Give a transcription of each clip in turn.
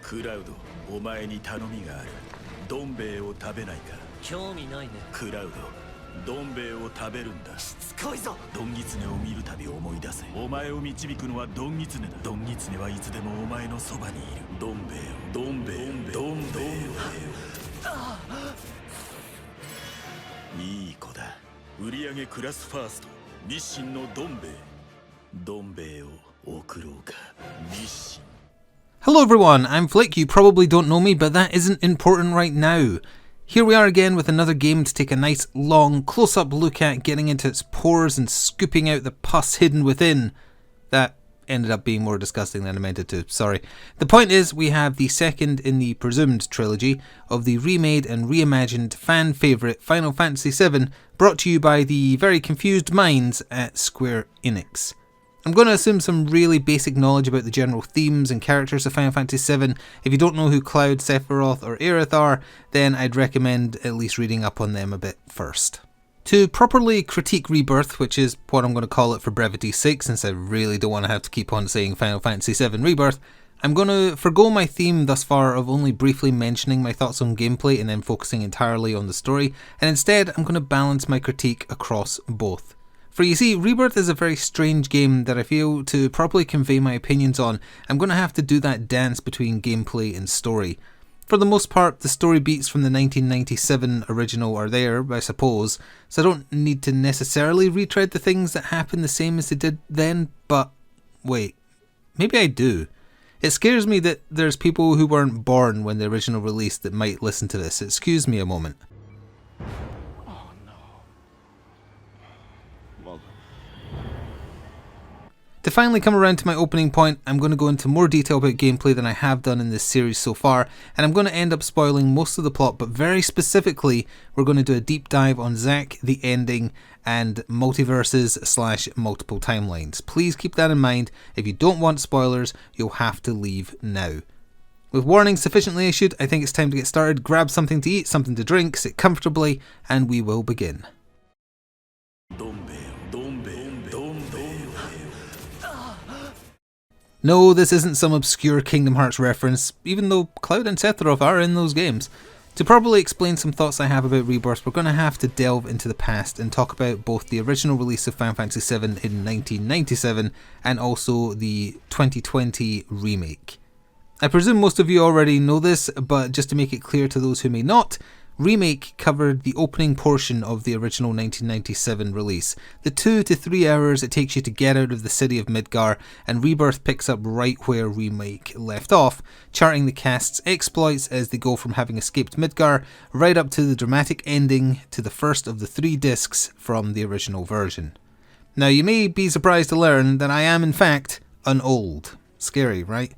クラウド、お前に頼みがある。どん兵衛を食べないか。興味ないね。クラウド、どん兵衛を食べるんだ。しつこいぞ。ドンギツネを見るたび思い出せ。お前を導くのはドンギツネだ。ドンギツネはいつでもお前のそばにいる。どん兵衛を、どん兵衛を、どん兵衛を。いい子だ。売り上げクラスファースト、日清のどん兵衛。どん兵衛を送ろうか。日清。Hello everyone, I'm Flick. You probably don't know me, but that isn't important right now. Here we are again with another game to take a nice, long, close-up look at, getting into its pores and scooping out the pus hidden within. That ended up being more disgusting than I meant it to, sorry. The point is, we have the second in the presumed trilogy of the remade and reimagined fan favourite Final Fantasy VII, brought to you by the very confused minds at Square Enix. I'm going to assume some really basic knowledge about the general themes and characters of Final Fantasy VII. If you don't know who Cloud, Sephiroth or Aerith are, then I'd recommend at least reading up on them a bit first. To properly critique Rebirth, which is what I'm going to call it for brevity's sake, since I really don't want to have to keep on saying Final Fantasy VII Rebirth, I'm going to forgo my theme thus far of only briefly mentioning my thoughts on gameplay and then focusing entirely on the story, and instead I'm going to balance my critique across both. For you see, Rebirth is a very strange game that I feel to properly convey my opinions on, I'm going to have to do that dance between gameplay and story. For the most part, the story beats from the 1997 original are there, I suppose, so I don't need to necessarily retread the things that happen the same as they did then, but wait, maybe I do. It scares me that there's people who weren't born when the original released that might listen to this. Excuse me a moment. To finally come around to my opening point, I'm going to go into more detail about gameplay than I have done in this series so far, and I'm going to end up spoiling most of the plot, but very specifically, we're going to do a deep dive on Zack, the ending, and multiverses / multiple timelines. Please keep that in mind. If you don't want spoilers, you'll have to leave now. With warnings sufficiently issued, I think it's time to get started. Grab something to eat, something to drink, sit comfortably, and we will begin. No, this isn't some obscure Kingdom Hearts reference, even though Cloud and Sephiroth are in those games. To properly explain some thoughts I have about Rebirth, we're going to have to delve into the past and talk about both the original release of Final Fantasy VII in 1997 and also the 2020 remake. I presume most of you already know this, but just to make it clear to those who may not, Remake covered the opening portion of the original 1997 release, the 2 to 3 hours it takes you to get out of the city of Midgar, and Rebirth picks up right where Remake left off, charting the cast's exploits as they go from having escaped Midgar right up to the dramatic ending to the first of the 3 discs from the original version. Now you may be surprised to learn that I am in fact an old. Scary, right?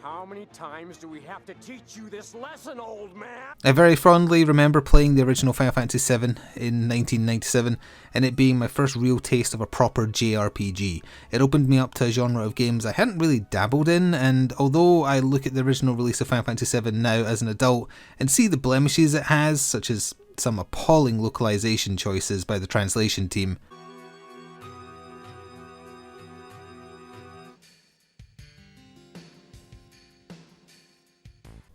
How many times do we have to teach you this lesson, old man? I very fondly remember playing the original Final Fantasy VII in 1997 and it being my first real taste of a proper JRPG. It opened me up to a genre of games I hadn't really dabbled in, and although I look at the original release of Final Fantasy VII now as an adult and see the blemishes it has, such as some appalling localization choices by the translation team,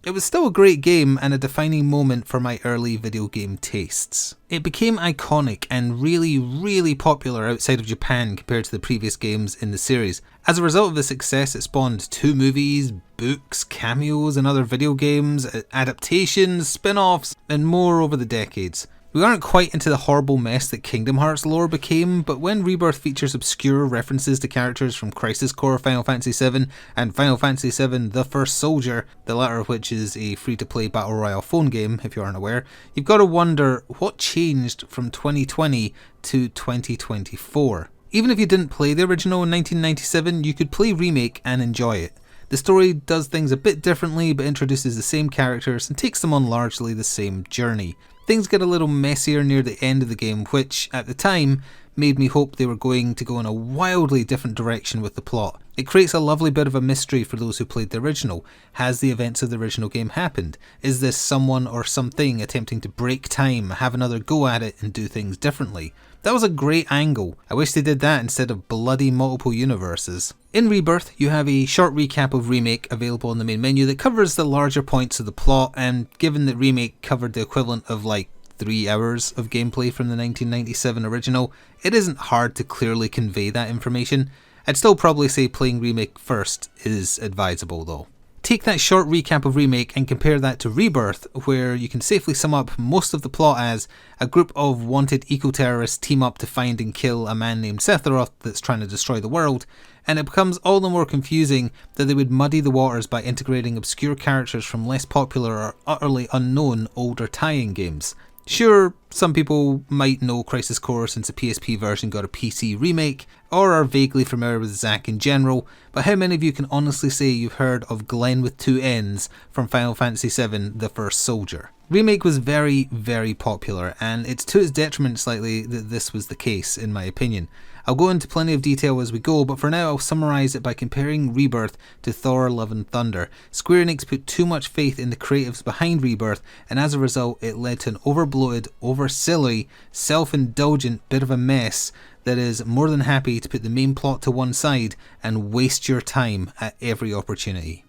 it was still a great game and a defining moment for my early video game tastes. It became iconic and really popular outside of Japan compared to the previous games in the series. As a result of the success, it spawned 2 movies, books, cameos in other video games, adaptations, spin-offs, and more over the decades. We aren't quite into the horrible mess that Kingdom Hearts lore became, but when Rebirth features obscure references to characters from Crisis Core Final Fantasy VII and Final Fantasy VII The First Soldier, the latter of which is a free-to-play battle royale phone game if you aren't aware, you've got to wonder what changed from 2020 to 2024. Even if you didn't play the original in 1997, you could play Remake and enjoy it. The story does things a bit differently but introduces the same characters and takes them on largely the same journey. Things get a little messier near the end of the game, which, at the time, made me hope they were going to go in a wildly different direction with the plot. It creates a lovely bit of a mystery for those who played the original. Has the events of the original game happened? Is this someone or something attempting to break time, have another go at it and do things differently? That was a great angle. I wish they did that instead of bloody multiple universes. In Rebirth, you have a short recap of Remake available in the main menu that covers the larger points of the plot, and given that Remake covered the equivalent of like 3 hours of gameplay from the 1997 original, it isn't hard to clearly convey that information. I'd still probably say playing Remake first is advisable though. Take that short recap of Remake and compare that to Rebirth, where you can safely sum up most of the plot as a group of wanted eco-terrorists team up to find and kill a man named Sephiroth that's trying to destroy the world, and it becomes all the more confusing that they would muddy the waters by integrating obscure characters from less popular or utterly unknown older tie-in games. Sure, some people might know Crisis Core since the PSP version got a PC remake, or are vaguely familiar with Zack in general, but how many of you can honestly say you've heard of Glenn with 2 N's from Final Fantasy VII The First Soldier? Remake was very, very popular, and it's to its detriment slightly that this was the case, in my opinion. I'll go into plenty of detail as we go, but for now I'll summarise it by comparing Rebirth to Thor Love and Thunder. Square Enix put too much faith in the creatives behind Rebirth, and as a result it led to an overbloated, over-silly, self-indulgent bit of a mess that is more than happy to put the main plot to one side and waste your time at every opportunity.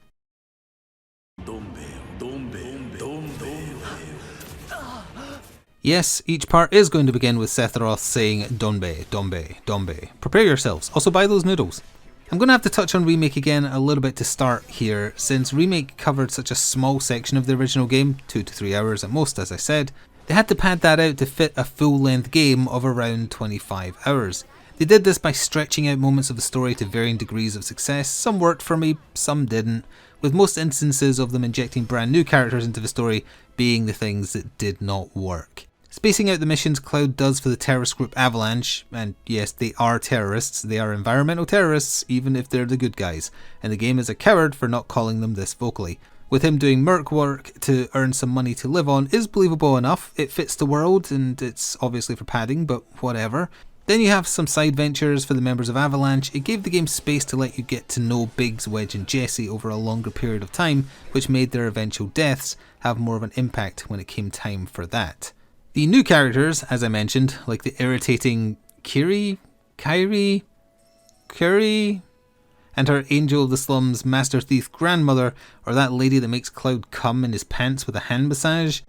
Yes, each part is going to begin with Sephiroth saying Donbei, Donbei, Donbei. Prepare yourselves. Also buy those noodles. I'm going to have to touch on Remake again a little bit to start here, since Remake covered such a small section of the original game, 2 to 3 hours at most as I said. They had to pad that out to fit a full-length game of around 25 hours. They did this by stretching out moments of the story to varying degrees of success. Some worked for me, some didn't, with most instances of them injecting brand new characters into the story being the things that did not work. Spacing out the missions Cloud does for the terrorist group Avalanche, and yes, they are terrorists, they are environmental terrorists even if they're the good guys, and the game is a coward for not calling them this vocally. With him doing merc work to earn some money to live on is believable enough, it fits the world and it's obviously for padding, but whatever. Then you have some side ventures for the members of Avalanche. It gave the game space to let you get to know Biggs, Wedge and Jesse over a longer period of time, which made their eventual deaths have more of an impact when it came time for that. The new characters, as I mentioned, like the irritating Kyrie, and her Angel of the Slums Master Thief grandmother, or that lady that makes Cloud come in his pants with a hand massage.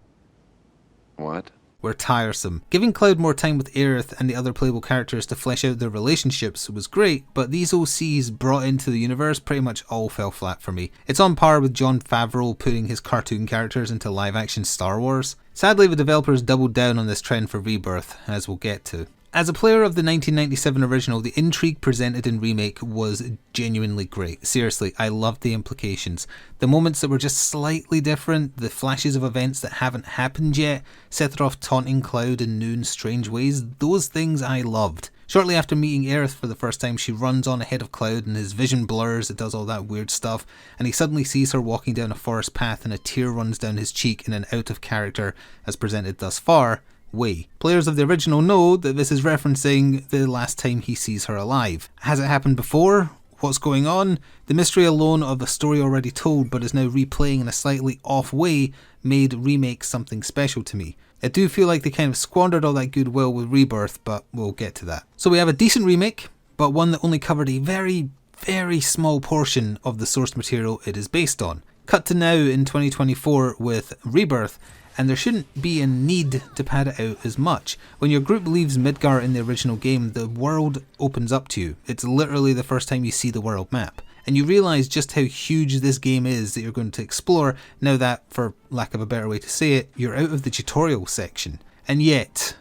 What? Were tiresome. Giving Cloud more time with Aerith and the other playable characters to flesh out their relationships was great, but these OCs brought into the universe pretty much all fell flat for me. It's on par with Jon Favreau putting his cartoon characters into live-action Star Wars. Sadly, the developers doubled down on this trend for Rebirth, as we'll get to. As a player of the 1997 original, the intrigue presented in Remake was genuinely great. Seriously, I loved the implications. The moments that were just slightly different, the flashes of events that haven't happened yet, Sephiroth taunting Cloud in new and strange ways, those things I loved. Shortly after meeting Aerith for the first time, she runs on ahead of Cloud and his vision blurs, it does all that weird stuff, and he suddenly sees her walking down a forest path and a tear runs down his cheek in an out of character, as presented thus far, way. Players of the original know that this is referencing the last time he sees her alive. Has it happened before? What's going on? The mystery alone of a story already told but is now replaying in a slightly off way made Remake something special to me. I do feel like they kind of squandered all that goodwill with Rebirth, but we'll get to that. So we have a decent remake, but one that only covered a very, very small portion of the source material it is based on. Cut to now in 2024 with Rebirth, and there shouldn't be a need to pad it out as much. When your group leaves Midgar in the original game, the world opens up to you. It's literally the first time you see the world map. And you realise just how huge this game is that you're going to explore now that, for lack of a better way to say it, you're out of the tutorial section. And yet,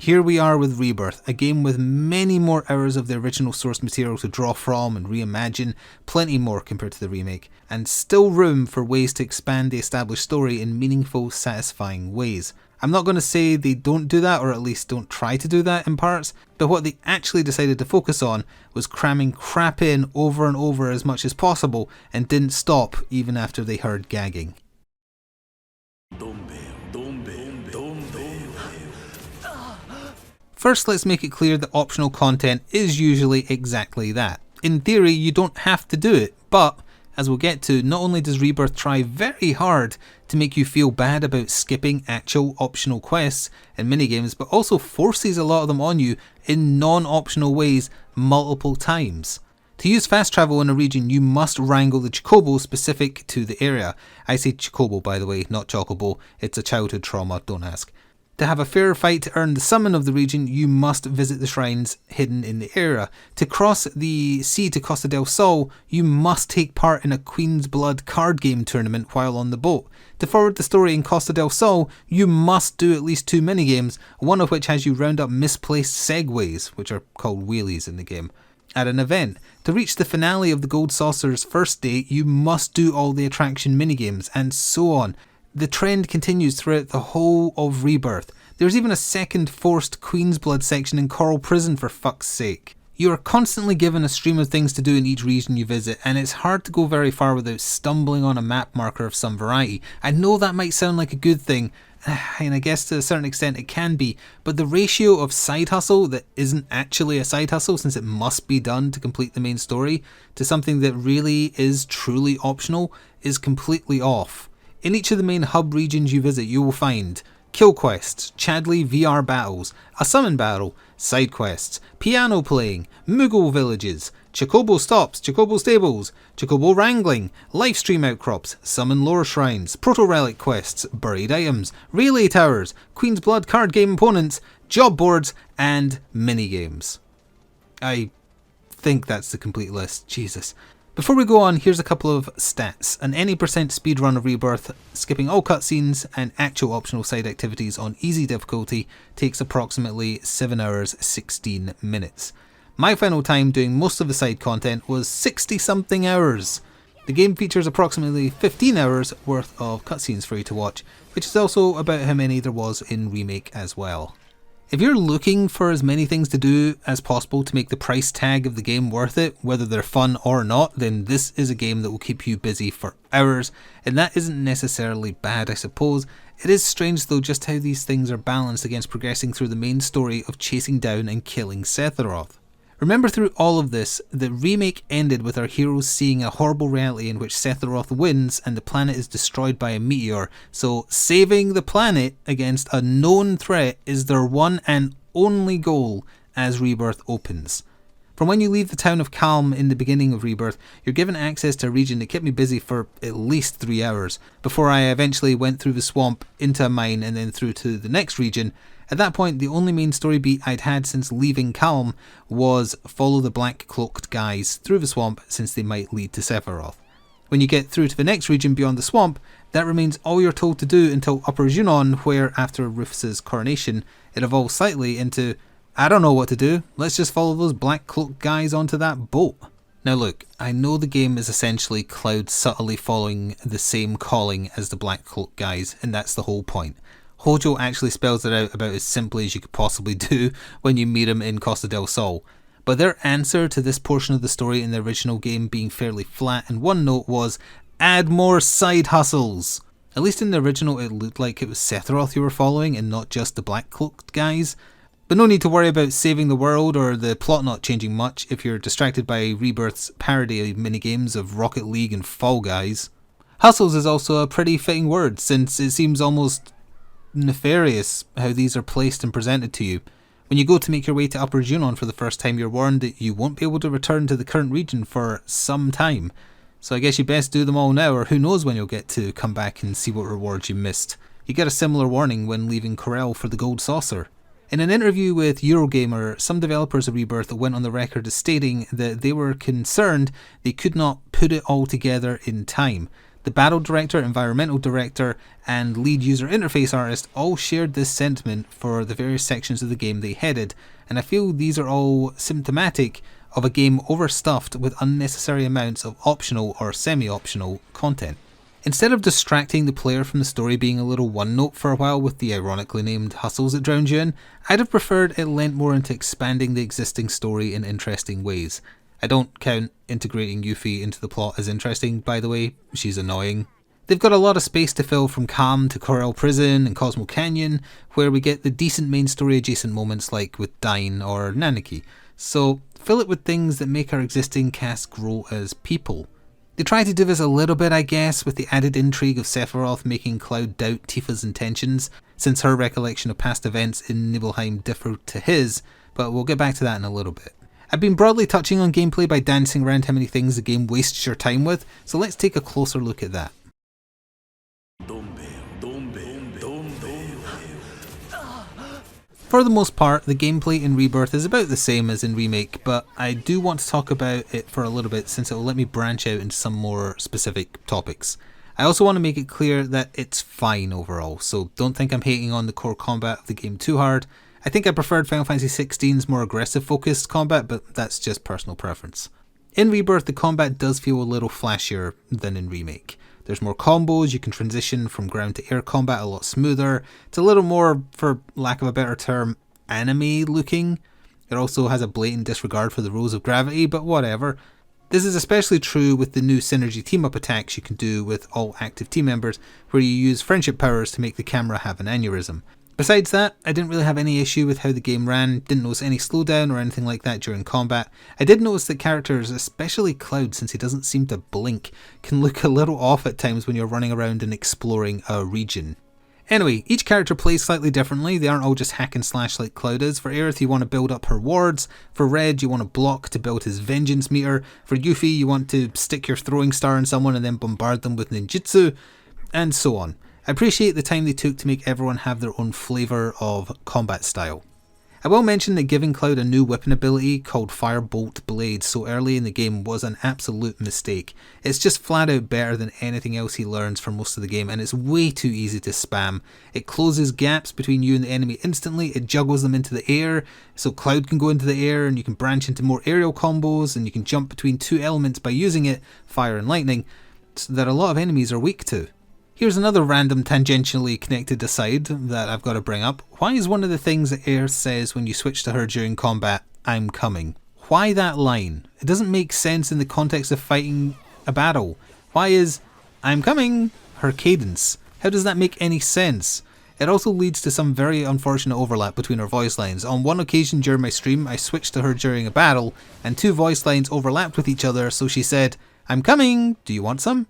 here we are with Rebirth, a game with many more hours of the original source material to draw from and reimagine, plenty more compared to the remake, and still room for ways to expand the established story in meaningful, satisfying ways. I'm not going to say they don't do that, or at least don't try to do that in parts, but what they actually decided to focus on was cramming crap in over and over as much as possible and didn't stop even after they heard gagging. First, let's make it clear that optional content is usually exactly that. In theory, you don't have to do it, but as we'll get to, not only does Rebirth try very hard to make you feel bad about skipping actual optional quests and minigames, but also forces a lot of them on you in non-optional ways multiple times. To use fast travel in a region, you must wrangle the chocobo specific to the area. I say chocobo, by the way, not chocobo. It's a childhood trauma, don't ask. To have a fair fight to earn the summon of the region, you must visit the shrines hidden in the area. To cross the sea to Costa del Sol, you must take part in a Queen's Blood card game tournament while on the boat. To forward the story in Costa del Sol, you must do at least 2 minigames, one of which has you round up misplaced segways, which are called wheelies in the game, at an event. To reach the finale of the Gold Saucer's first day, you must do all the attraction minigames, and so on. The trend continues throughout the whole of Rebirth. There's even a second forced Queen's Blood section in Coral Prison, for fuck's sake. You are constantly given a stream of things to do in each region you visit, and it's hard to go very far without stumbling on a map marker of some variety. I know that might sound like a good thing, and I guess to a certain extent it can be, but the ratio of side hustle that isn't actually a side hustle, since it must be done to complete the main story, to something that really is truly optional is completely off. In each of the main hub regions you visit, you will find kill quests, Chadley VR battles, a summon battle, side quests, piano playing, Moogle villages, Chocobo stops, Chocobo stables, Chocobo wrangling, Lifestream outcrops, summon lore shrines, proto-relic quests, buried items, relay towers, Queen's Blood card game opponents, job boards, and minigames. I think that's the complete list. Jesus. Before we go on, here's a couple of stats. An any % speedrun of Rebirth, skipping all cutscenes and actual optional side activities on easy difficulty, takes approximately 7 hours 16 minutes. My final time doing most of the side content was 60 something hours. The game features approximately 15 hours worth of cutscenes for you to watch, which is also about how many there was in Remake as well. If you're looking for as many things to do as possible to make the price tag of the game worth it, whether they're fun or not, then this is a game that will keep you busy for hours, and that isn't necessarily bad, I suppose. It is strange though just how these things are balanced against progressing through the main story of chasing down and killing Sephiroth. Remember, through all of this, the remake ended with our heroes seeing a horrible reality in which Sephiroth wins and the planet is destroyed by a meteor, so saving the planet against a known threat is their one and only goal as Rebirth opens. From when you leave the town of Calm in the beginning of Rebirth, you're given access to a region that kept me busy for at least 3 hours, before I eventually went through the swamp, into a mine, and then through to the next region. At that point, the only main story beat I'd had since leaving Calm was follow the black cloaked guys through the swamp, since they might lead to Sephiroth. When you get through to the next region beyond the swamp, that remains all you're told to do until Upper Udon, where after Rufus's coronation, it evolves slightly into, I don't know what to do, let's just follow those black cloaked guys onto that boat. Now look, I know the game is essentially Cloud subtly following the same calling as the black cloaked guys, and that's the whole point. Hojo actually spells it out about as simply as you could possibly do when you meet him in Costa del Sol. But their answer to this portion of the story in the original game being fairly flat and one note was, add more side hustles. At least in the original it looked like it was Sephiroth you were following and not just the black cloaked guys. But no need to worry about saving the world or the plot not changing much if you're distracted by Rebirth's parody minigames of Rocket League and Fall Guys. Hustles is also a pretty fitting word, since it seems almost nefarious how these are placed and presented to you. When you go to make your way to Upper Udon for the first time, you're warned that you won't be able to return to the current region for some time. So I guess you best do them all now, or who knows when you'll get to come back and see what rewards you missed. You get a similar warning when leaving Corel for the Gold Saucer. In an interview with Eurogamer, some developers of Rebirth went on the record as stating that they were concerned they could not put it all together in time. The battle director, environmental director, and lead user interface artist all shared this sentiment for the various sections of the game they headed, and I feel these are all symptomatic of a game overstuffed with unnecessary amounts of optional or semi-optional content. Instead of distracting the player from the story being a little one note for a while with the ironically named hustles it drowned you in, I'd have preferred it lent more into expanding the existing story in interesting ways. I don't count integrating Yuffie into the plot as interesting, by the way, she's annoying. They've got a lot of space to fill from Calm to Corel Prison and Cosmo Canyon, where we get the decent main story adjacent moments like with Dine or Nanaki. So fill it with things that make our existing cast grow as people. They try to do this a little bit, I guess, with the added intrigue of Sephiroth making Cloud doubt Tifa's intentions, since her recollection of past events in Nibelheim differed to his, but we'll get back to that in a little bit. I've been broadly touching on gameplay by dancing around how many things the game wastes your time with, so let's take a closer look at that. For the most part, the gameplay in Rebirth is about the same as in Remake, but I do want to talk about it for a little bit since it will let me branch out into some more specific topics. I also want to make it clear that it's fine overall, so don't think I'm hating on the core combat of the game too hard. I think I preferred Final Fantasy XVI's more aggressive focused combat, but that's just personal preference. In Rebirth, the combat does feel a little flashier than in Remake. There's more combos, you can transition from ground to air combat a lot smoother. It's a little more, for lack of a better term, anime looking. It also has a blatant disregard for the rules of gravity, but whatever. This is especially true with the new synergy team-up attacks you can do with all active team members, where you use friendship powers to make the camera have an aneurysm. Besides that, I didn't really have any issue with how the game ran, didn't notice any slowdown or anything like that during combat. I did notice that characters, especially Cloud since he doesn't seem to blink, can look a little off at times when you're running around and exploring a region. Anyway, each character plays slightly differently, they aren't all just hack and slash like Cloud is. For Aerith you want to build up her wards, for Red you want to block to build his vengeance meter, for Yuffie you want to stick your throwing star in someone and then bombard them with ninjutsu, and so on. I appreciate the time they took to make everyone have their own flavour of combat style. I will mention that giving Cloud a new weapon ability called Firebolt Blade so early in the game was an absolute mistake. It's just flat out better than anything else he learns for most of the game, and it's way too easy to spam. It closes gaps between you and the enemy instantly, it juggles them into the air, so Cloud can go into the air and you can branch into more aerial combos and you can jump between two elements by using it, fire and lightning, that a lot of enemies are weak to. Here's another random tangentially connected aside that I've got to bring up. Why is one of the things that Aerith says when you switch to her during combat, "I'm coming"? Why that line? It doesn't make sense in the context of fighting a battle. Why is "I'm coming" her cadence? How does that make any sense? It also leads to some very unfortunate overlap between her voice lines. On one occasion during my stream, I switched to her during a battle, and two voice lines overlapped with each other, so she said, "I'm coming, do you want some?"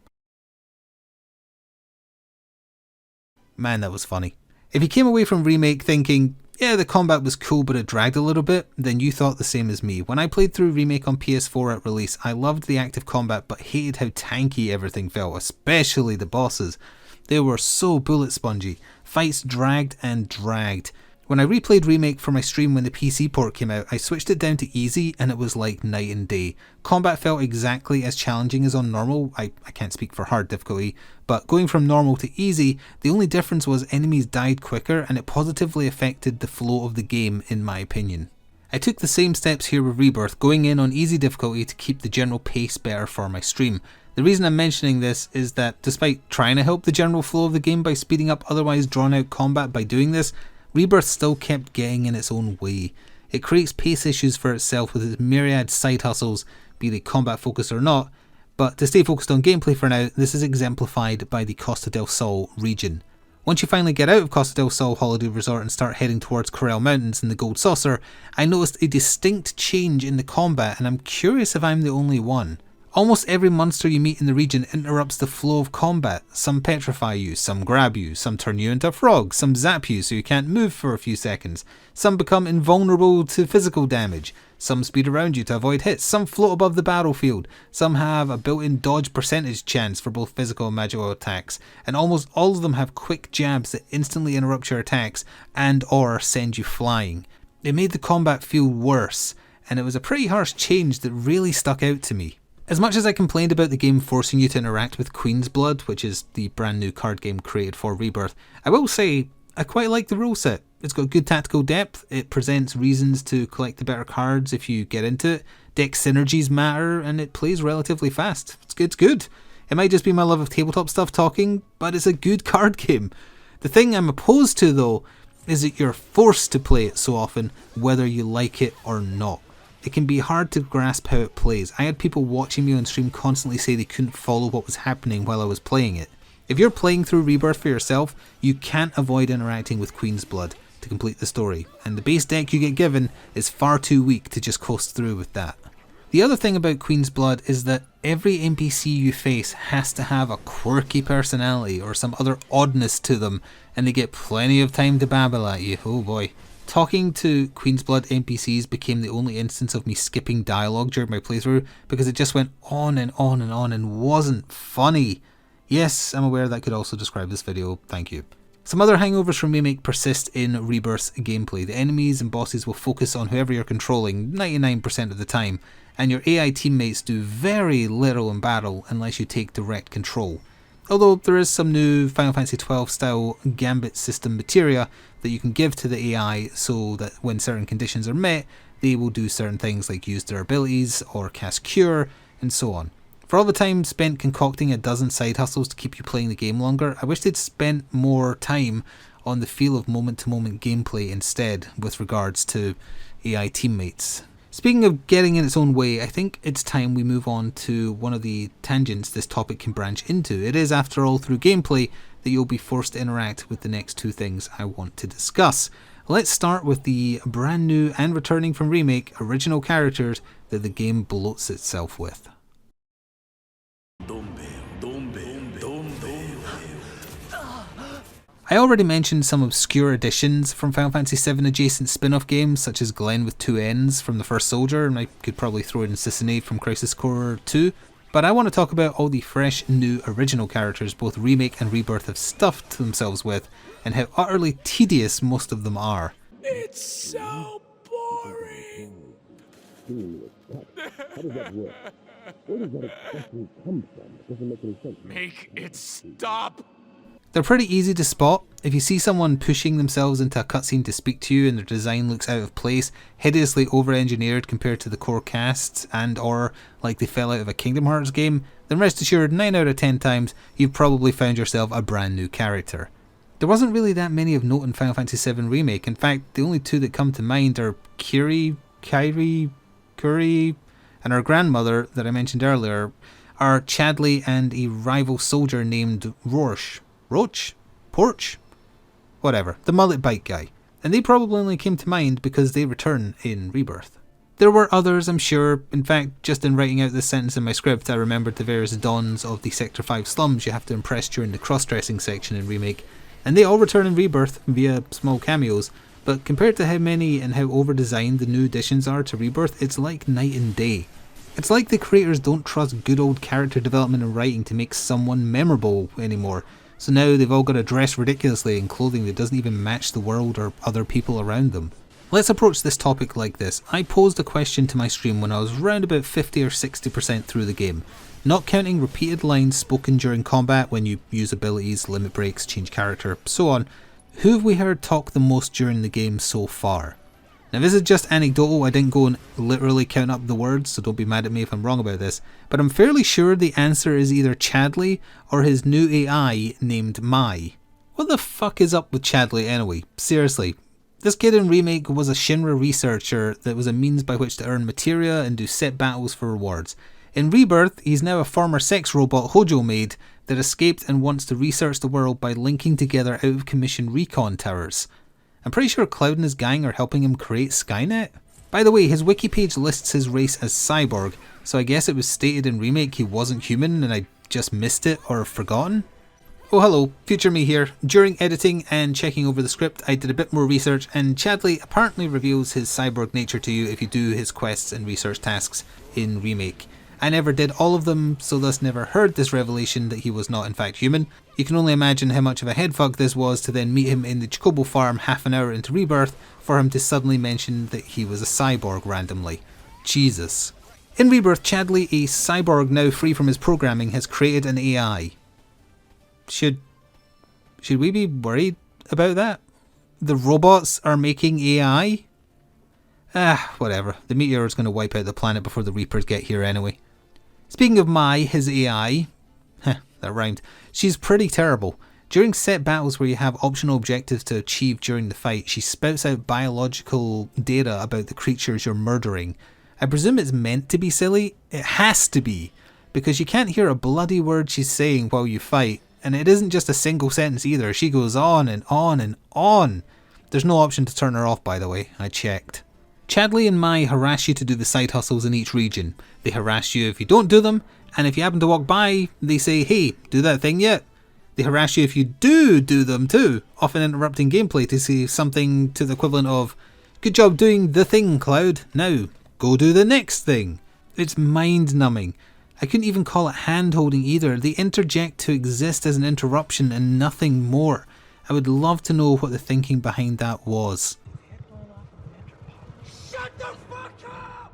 Man, that was funny. If you came away from Remake thinking, yeah, the combat was cool but it dragged a little bit, then you thought the same as me. When I played through Remake on PS4 at release, I loved the active combat but hated how tanky everything felt, especially the bosses. They were so bullet spongy. Fights dragged and dragged. When I replayed Remake for my stream when the PC port came out, I switched it down to easy and it was like night and day. Combat felt exactly as challenging as on normal. I can't speak for hard difficulty, but going from normal to easy, the only difference was enemies died quicker and it positively affected the flow of the game in my opinion. I took the same steps here with Rebirth, going in on easy difficulty to keep the general pace better for my stream. The reason I'm mentioning this is that despite trying to help the general flow of the game by speeding up otherwise drawn out combat by doing this, Rebirth still kept getting in its own way. It creates pace issues for itself with its myriad side hustles, be they combat focused or not, but to stay focused on gameplay for now, this is exemplified by the Costa del Sol region. Once you finally get out of Costa del Sol Holiday Resort and start heading towards Corel Mountains and the Gold Saucer, I noticed a distinct change in the combat and I'm curious if I'm the only one. Almost every monster you meet in the region interrupts the flow of combat. Some petrify you, some grab you, some turn you into a frog, some zap you so you can't move for a few seconds, some become invulnerable to physical damage, some speed around you to avoid hits, some float above the battlefield, some have a built-in dodge percentage chance for both physical and magical attacks, and almost all of them have quick jabs that instantly interrupt your attacks and or send you flying. It made the combat feel worse, and it was a pretty harsh change that really stuck out to me. As much as I complained about the game forcing you to interact with Queen's Blood, which is the brand new card game created for Rebirth, I will say I quite like the rule set. It's got good tactical depth, it presents reasons to collect the better cards if you get into it, deck synergies matter, and it plays relatively fast. It's good. It might just be my love of tabletop stuff talking, but it's a good card game. The thing I'm opposed to though, is that you're forced to play it so often, whether you like it or not. It can be hard to grasp how it plays. I had people watching me on stream constantly say they couldn't follow what was happening while I was playing it. If you're playing through Rebirth for yourself, you can't avoid interacting with Queen's Blood to complete the story, and the base deck you get given is far too weak to just coast through with that. The other thing about Queen's Blood is that every NPC you face has to have a quirky personality or some other oddness to them, and they get plenty of time to babble at you. Oh boy. Talking to Queen's Blood NPCs became the only instance of me skipping dialogue during my playthrough because it just went on and on and on and wasn't funny. Yes, I'm aware that could also describe this video, thank you. Some other hangovers from Remake persist in Rebirth's gameplay. The enemies and bosses will focus on whoever you're controlling 99% of the time, and your AI teammates do very little in battle unless you take direct control. Although there is some new Final Fantasy XII style gambit system materia that you can give to the AI so that when certain conditions are met, they will do certain things like use their abilities or cast cure and so on. For all the time spent concocting a dozen side hustles to keep you playing the game longer, I wish they'd spent more time on the feel of moment-to-moment gameplay instead with regards to AI teammates. Speaking of getting in its own way, I think it's time we move on to one of the tangents this topic can branch into. It is, after all, through gameplay that you'll be forced to interact with the next two things I want to discuss. Let's start with the brand new and returning from Remake original characters that the game bloats itself with. I already mentioned some obscure additions from Final Fantasy VII adjacent spin-off games such as Glenn with two N's from the first Soldier, and I could probably throw in Sissonate from Crisis Core 2, but I want to talk about all the fresh new original characters both Remake and Rebirth have stuffed themselves with, and how utterly tedious most of them are. It's so boring. How does that work? Where does that expression come from? It doesn't make any sense. Make it stop. They're pretty easy to spot. If you see someone pushing themselves into a cutscene to speak to you and their design looks out of place, hideously over-engineered compared to the core cast, and or like they fell out of a Kingdom Hearts game, then rest assured 9 out of 10 times you've probably found yourself a brand new character. There wasn't really that many of note in Final Fantasy VII Remake. In fact, the only two that come to mind are Kuri, and our grandmother that I mentioned earlier are Chadley and a rival soldier named Roach? Porch? Whatever, the mullet bike guy. And they probably only came to mind because they return in Rebirth. There were others, I'm sure. In fact, just in writing out this sentence in my script, I remembered the various dons of the Sector 5 slums you have to impress during the cross-dressing section in Remake, and they all return in Rebirth via small cameos, but compared to how many and how over-designed the new additions are to Rebirth, it's like night and day. It's like the creators don't trust good old character development and writing to make someone memorable anymore. So now they've all got to dress ridiculously in clothing that doesn't even match the world or other people around them. Let's approach this topic like this. I posed a question to my stream when I was around about 50 or 60% through the game. Not counting repeated lines spoken during combat when you use abilities, limit breaks, change character, so on. Who have we heard talk the most during the game so far? Now this is just anecdotal, I didn't go and literally count up the words, so don't be mad at me if I'm wrong about this, but I'm fairly sure the answer is either Chadley or his new AI named Mai. What the fuck is up with Chadley anyway? Seriously. This kid in Remake was a Shinra researcher that was a means by which to earn materia and do set battles for rewards. In Rebirth, he's now a former sex robot Hojo maid that escaped and wants to research the world by linking together out-of-commission recon towers. I'm pretty sure Cloud and his gang are helping him create Skynet. By the way, his wiki page lists his race as cyborg, so I guess it was stated in Remake he wasn't human and I just missed it or forgotten? Oh hello, future me here. During editing and checking over the script, I did a bit more research, and Chadley apparently reveals his cyborg nature to you if you do his quests and research tasks in Remake. I never did all of them, so thus never heard this revelation that he was not in fact human. You can only imagine how much of a headfuck this was to then meet him in the Chocobo farm half an hour into Rebirth for him to suddenly mention that he was a cyborg randomly. Jesus. In Rebirth, Chadley, a cyborg now free from his programming, has created an AI. Should we be worried about that? The robots are making AI? Whatever. The meteor is going to wipe out the planet before the Reapers get here anyway. Speaking of Mai, his AI, that rhymed, she's pretty terrible. During set battles where you have optional objectives to achieve during the fight, she spouts out biological data about the creatures you're murdering. I presume it's meant to be silly. It has to be, because you can't hear a bloody word she's saying while you fight, And it isn't just a single sentence either, she goes on and on and on. There's no option to turn her off, by the way, I checked. Chadley and Mai harass you to do the side hustles in each region. They harass you if you don't do them, and if you happen to walk by, they say, hey, do that thing yet? They harass you if you do them too, often interrupting gameplay to say something to the equivalent of, good job doing the thing, Cloud, now go do the next thing. It's mind-numbing. I couldn't even call it hand-holding either. They interject to exist as an interruption and nothing more. I would love to know what the thinking behind that was. Shut the fuck up!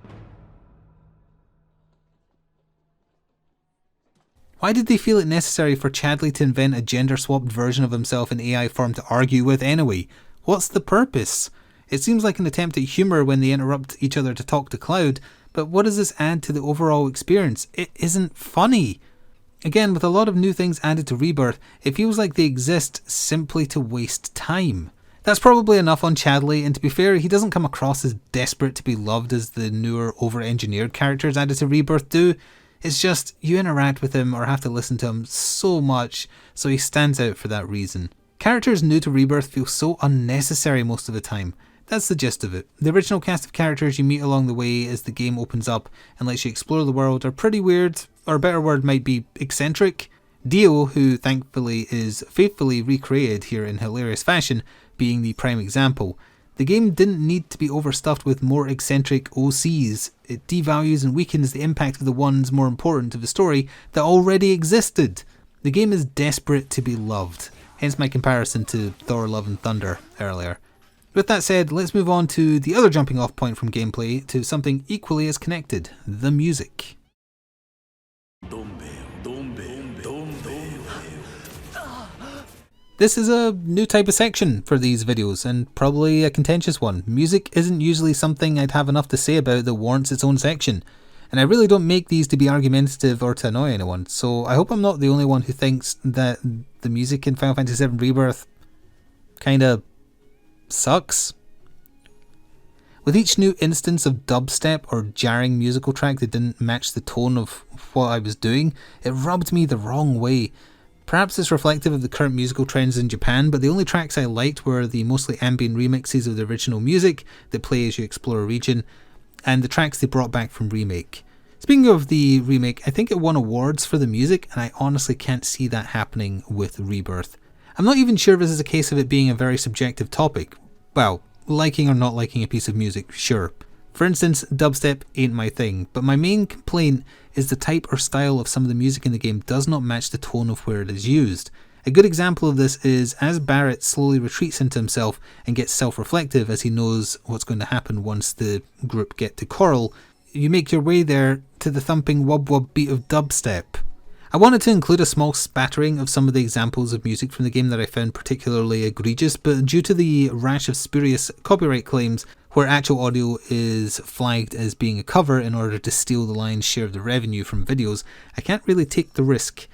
Why did they feel it necessary for Chadley to invent a gender-swapped version of himself in AI form to argue with anyway? What's the purpose? It seems like an attempt at humour when they interrupt each other to talk to Cloud, but what does this add to the overall experience? It isn't funny. Again, with a lot of new things added to Rebirth, it feels like they exist simply to waste time. That's probably enough on Chadley, and to be fair, he doesn't come across as desperate to be loved as the newer, over-engineered characters added to Rebirth do. It's just, you interact with him or have to listen to him so much, so he stands out for that reason. Characters new to Rebirth feel so unnecessary most of the time. That's the gist of it. The original cast of characters you meet along the way as the game opens up and lets you explore the world are pretty weird, or a better word might be eccentric. Dio, who thankfully is faithfully recreated here in hilarious fashion, being the prime example. The game didn't need to be overstuffed with more eccentric OCs. It devalues and weakens the impact of the ones more important to the story that already existed. The game is desperate to be loved, hence my comparison to Thor Love and Thunder earlier. With that said, let's move on to the other jumping off point from gameplay to something equally as connected, the music. This is a new type of section for these videos, and probably a contentious one. Music isn't usually something I'd have enough to say about that warrants its own section, and I really don't make these to be argumentative or to annoy anyone, so I hope I'm not the only one who thinks that the music in Final Fantasy VII Rebirth kinda sucks. With each new instance of dubstep or jarring musical track that didn't match the tone of what I was doing, it rubbed me the wrong way. Perhaps it's reflective of the current musical trends in Japan, but the only tracks I liked were the mostly ambient remixes of the original music that play as you explore a region, and the tracks they brought back from Remake. Speaking of the Remake, I think it won awards for the music, and I honestly can't see that happening with Rebirth. I'm not even sure if this is a case of it being a very subjective topic. Well, liking or not liking a piece of music, sure. For instance, dubstep ain't my thing, but my main complaint is the type or style of some of the music in the game does not match the tone of where it is used. A good example of this is as Barrett slowly retreats into himself and gets self-reflective as he knows what's going to happen once the group get to Coral, you make your way there to the thumping wub-wub beat of dubstep. I wanted to include a small spattering of some of the examples of music from the game that I found particularly egregious, but due to the rash of spurious copyright claims where actual audio is flagged as being a cover in order to steal the lion's share of the revenue from videos, I can't really take the risk.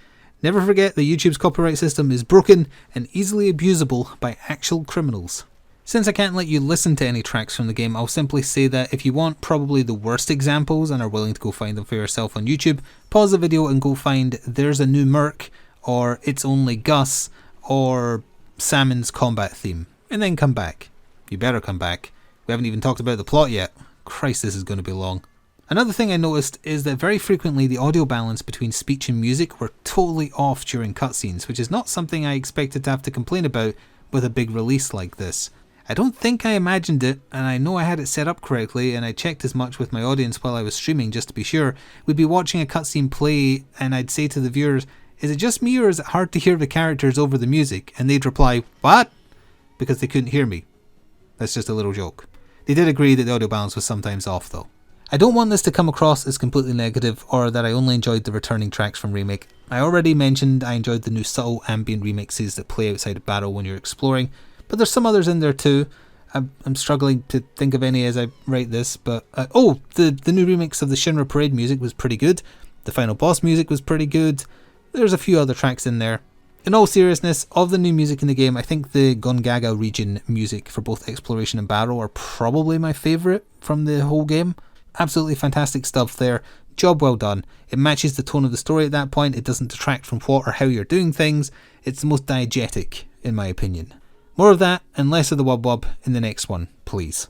Never forget that YouTube's copyright system is broken and easily abusable by actual criminals. Since I can't let you listen to any tracks from the game, I'll simply say that if you want probably the worst examples and are willing to go find them for yourself on YouTube, pause the video and go find There's a New Merc, or It's Only Gus, or Salmon's combat theme, and then come back. You better come back. We haven't even talked about the plot yet. Christ, this is going to be long. Another thing I noticed is that very frequently the audio balance between speech and music were totally off during cutscenes, which is not something I expected to have to complain about with a big release like this. I don't think I imagined it, and I know I had it set up correctly, and I checked as much with my audience while I was streaming just to be sure. We'd be watching a cutscene play, and I'd say to the viewers, is it just me or is it hard to hear the characters over the music? And they'd reply, what? Because they couldn't hear me. That's just a little joke. They did agree that the audio balance was sometimes off though. I don't want this to come across as completely negative or that I only enjoyed the returning tracks from Remake. I already mentioned I enjoyed the new subtle ambient remixes that play outside of battle when you're exploring, but there's some others in there too. I'm struggling to think of any as I write this, but the new remix of the Shinra Parade music was pretty good. The final boss music was pretty good. There's a few other tracks in there. In all seriousness, of the new music in the game, I think the Gongaga region music for both exploration and battle are probably my favourite from the whole game. Absolutely fantastic stuff there. job well done. It matches the tone of the story at that point, it doesn't detract from what or how you're doing things, it's the most diegetic, in my opinion. More of that and less of the wub wub in the next one, please.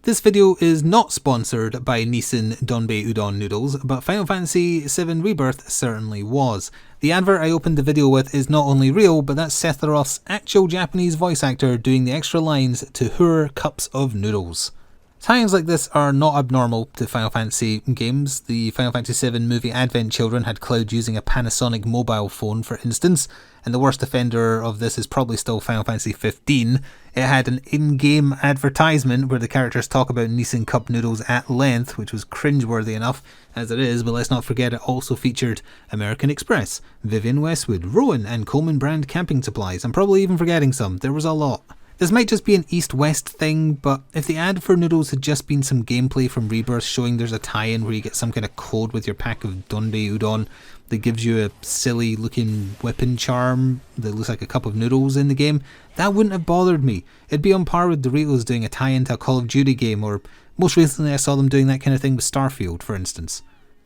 This video is not sponsored by Nissan Donbei Udon noodles, but Final Fantasy VII Rebirth certainly was. The advert I opened the video with is not only real, but that's Sephiroth's actual Japanese voice actor doing the extra lines to her cups of noodles. Tie-ins like this are not abnormal to Final Fantasy games. The Final Fantasy VII movie Advent Children had Cloud using a Panasonic mobile phone, for instance, and the worst offender of this is probably still Final Fantasy XV. It had an in-game advertisement where the characters talk about Nissan Cup noodles at length, which was cringeworthy enough as it is, but let's not forget it also featured American Express, Vivian Westwood, Rowan and Coleman brand camping supplies. I'm probably even forgetting some, there was a lot. This might just be an east-west thing, but if the ad for noodles had just been some gameplay from Rebirth showing there's a tie-in where you get some kind of code with your pack of Donbei Udon that gives you a silly looking weapon charm that looks like a cup of noodles in the game, that wouldn't have bothered me. It'd be on par with Doritos doing a tie-in to a Call of Duty game, or most recently I saw them doing that kind of thing with Starfield, for instance.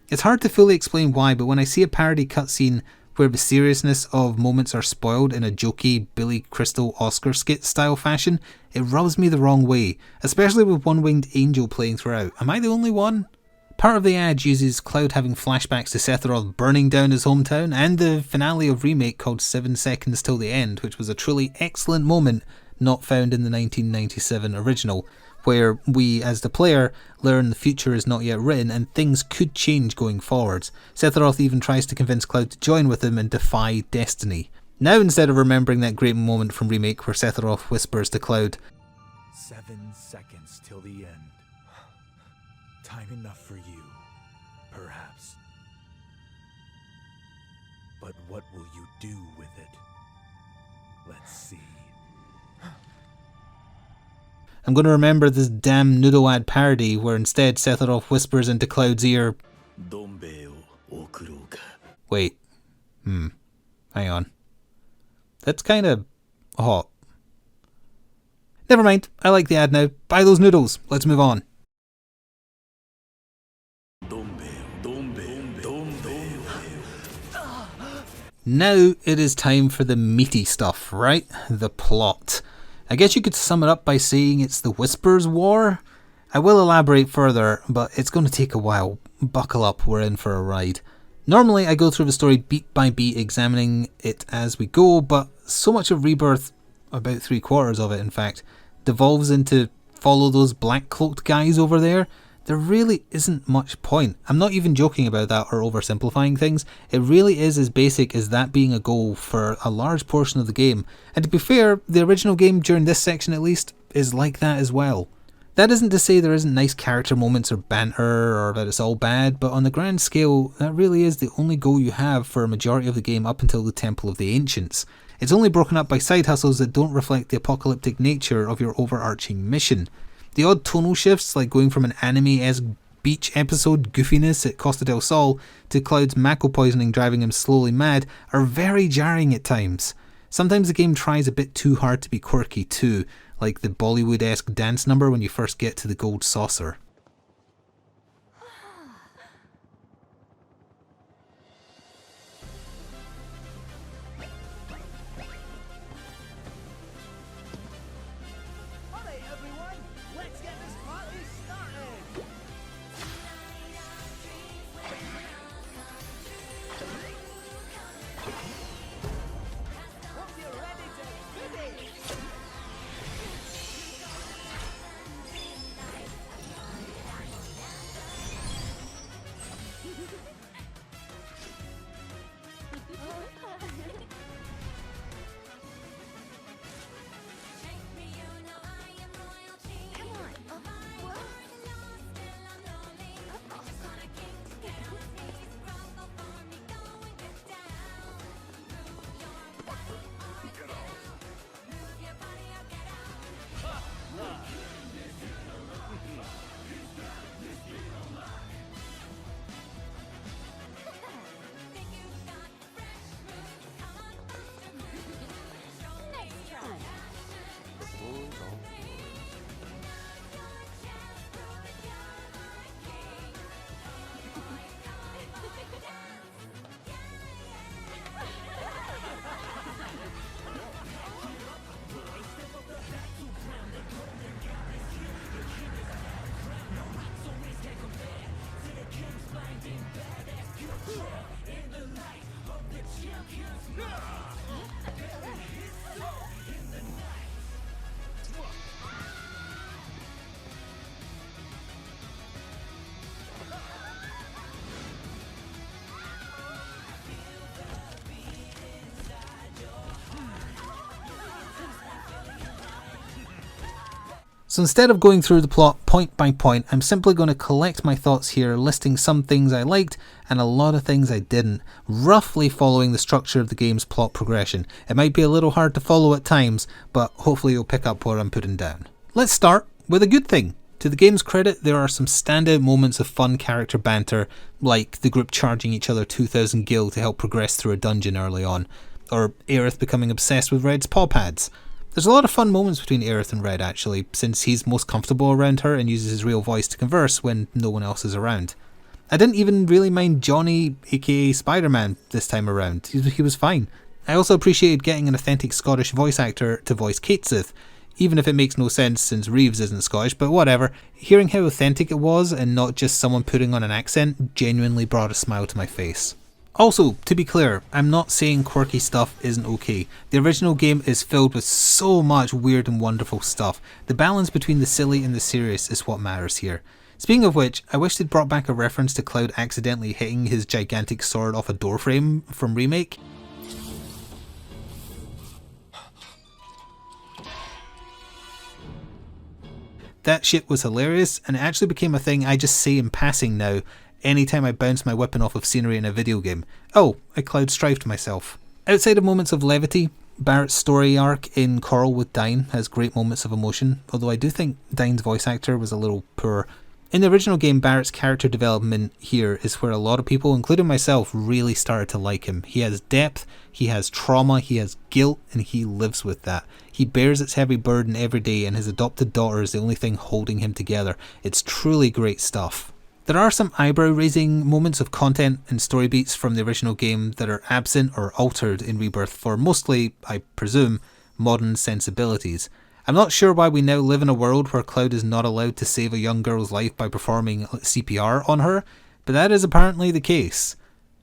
It's hard to fully explain why, but when I see a parody cutscene where the seriousness of moments are spoiled in a jokey Billy Crystal Oscar skit style fashion, it rubs me the wrong way, especially with One Winged Angel playing throughout. Am I the only one? Part of the ad uses Cloud having flashbacks to Sephiroth burning down his hometown, and the finale of Remake called 7 Seconds Till the End, which was a truly excellent moment not found in the 1997 original, where we, as the player, learn the future is not yet written and things could change going forwards. Sephiroth even tries to convince Cloud to join with him and defy destiny. Now, instead of remembering that great moment from Remake where Sephiroth whispers to Cloud, 7 seconds till the end. Time enough for you, perhaps. But what will you do with it? Let's see. I'm going to remember this damn noodle ad parody where instead Sephiroth whispers into Cloud's ear, wait, hang on. That's kind of hot. Never mind, I like the ad now. Buy those noodles, let's move on. Now it is time for the meaty stuff, right? The plot. I guess you could sum it up by saying it's the Whispers War. I will elaborate further, but it's going to take a while. Buckle up, we're in for a ride. Normally I go through the story beat by beat, examining it as we go, but so much of Rebirth, about 3/4 of it in fact, devolves into follow those black cloaked guys over there. There really isn't much point. I'm not even joking about that or oversimplifying things. It really is as basic as that being a goal for a large portion of the game. And to be fair, the original game, during this section at least, is like that as well. That isn't to say there isn't nice character moments or banter or that it's all bad, but on the grand scale, that really is the only goal you have for a majority of the game up until the Temple of the Ancients. It's only broken up by side hustles that don't reflect the apocalyptic nature of your overarching mission. The odd tonal shifts, like going from an anime-esque beach episode goofiness at Costa del Sol to Cloud's Mako poisoning driving him slowly mad, are very jarring at times. Sometimes the game tries a bit too hard to be quirky too, like the Bollywood-esque dance number when you first get to the gold saucer. So instead of going through the plot point by point, I'm simply going to collect my thoughts here, listing some things I liked and a lot of things I didn't, roughly following the structure of the game's plot progression. It might be a little hard to follow at times, but hopefully you'll pick up what I'm putting down. Let's start with a good thing. To the game's credit, there are some standout moments of fun character banter, like the group charging each other 2,000 gil to help progress through a dungeon early on, or Aerith becoming obsessed with Red's paw pads. There's a lot of fun moments between Aerith and Red actually, since he's most comfortable around her and uses his real voice to converse when no one else is around. I didn't even really mind Johnny, aka Spider-Man, this time around. He was fine. I also appreciated getting an authentic Scottish voice actor to voice Kate Sith, even if it makes no sense since Reeves isn't Scottish, but whatever. Hearing how authentic it was and not just someone putting on an accent genuinely brought a smile to my face. Also, to be clear, I'm not saying quirky stuff isn't okay. The original game is filled with so much weird and wonderful stuff. The balance between the silly and the serious is what matters here. Speaking of which, I wish they'd brought back a reference to Cloud accidentally hitting his gigantic sword off a doorframe from Remake. That shit was hilarious, and it actually became a thing I just say in passing now, anytime I bounce my weapon off of scenery in a video game. Oh, I Cloud Strifed myself. Outside of moments of levity, Barrett's story arc in Coral with Dyne has great moments of emotion, although I do think Dyne's voice actor was a little poor. In the original game, Barrett's character development here is where a lot of people, including myself, really started to like him. He has depth, he has trauma, he has guilt, and he lives with that. He bears its heavy burden every day, and his adopted daughter is the only thing holding him together. It's truly great stuff. There are some eyebrow-raising moments of content and story beats from the original game that are absent or altered in Rebirth for mostly, I presume, modern sensibilities. I'm not sure why we now live in a world where Cloud is not allowed to save a young girl's life by performing CPR on her, but that is apparently the case.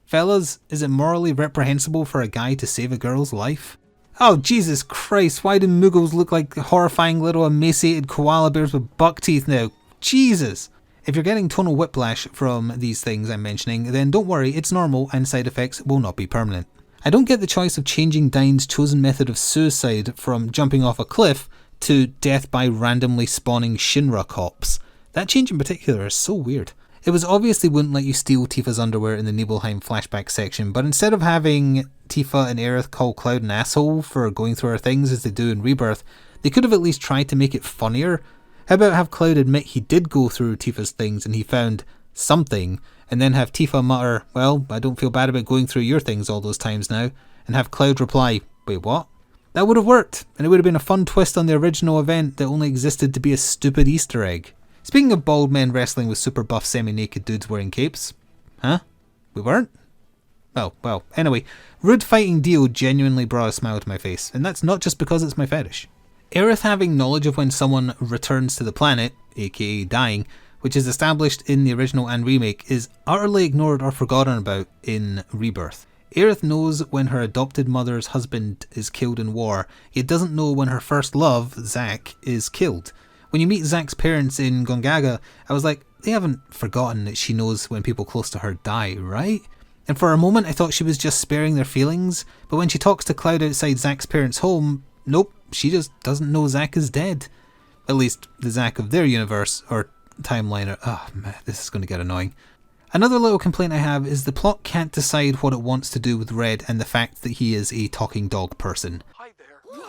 Fellas, is it morally reprehensible for a guy to save a girl's life? Oh Jesus Christ, why do Muggles look like horrifying little emaciated koala bears with buck teeth now? Jesus! If you're getting tonal whiplash from these things I'm mentioning, then don't worry, it's normal and side effects will not be permanent. I don't get the choice of changing Dyne's chosen method of suicide from jumping off a cliff to death by randomly spawning Shinra cops. That change in particular is so weird. It was obvious they wouldn't let you steal Tifa's underwear in the Nibelheim flashback section, but instead of having Tifa and Aerith call Cloud an asshole for going through her things as they do in Rebirth, they could have at least tried to make it funnier. How about have Cloud admit he did go through Tifa's things and he found something, and then have Tifa mutter, well, I don't feel bad about going through your things all those times now, and have Cloud reply, wait what? That would have worked, and it would have been a fun twist on the original event that only existed to be a stupid Easter egg. Speaking of bald men wrestling with super buff semi-naked dudes wearing capes. Huh? We weren't? Oh, well, anyway, Rude Fighting Dio genuinely brought a smile to my face, and that's not just because it's my fetish. Aerith having knowledge of when someone returns to the planet, aka dying, which is established in the original and remake, is utterly ignored or forgotten about in Rebirth. Aerith knows when her adopted mother's husband is killed in war, yet doesn't know when her first love, Zack, is killed. When you meet Zack's parents in Gongaga, I was like, they haven't forgotten that she knows when people close to her die, right? And for a moment I thought she was just sparing their feelings, but when she talks to Cloud outside Zack's parents' home, nope, she just doesn't know Zack is dead. At least the Zack of their universe, or timeline. Oh man, this is going to get annoying. Another little complaint I have is the plot can't decide what it wants to do with Red and the fact that he is a talking dog person. Hi there.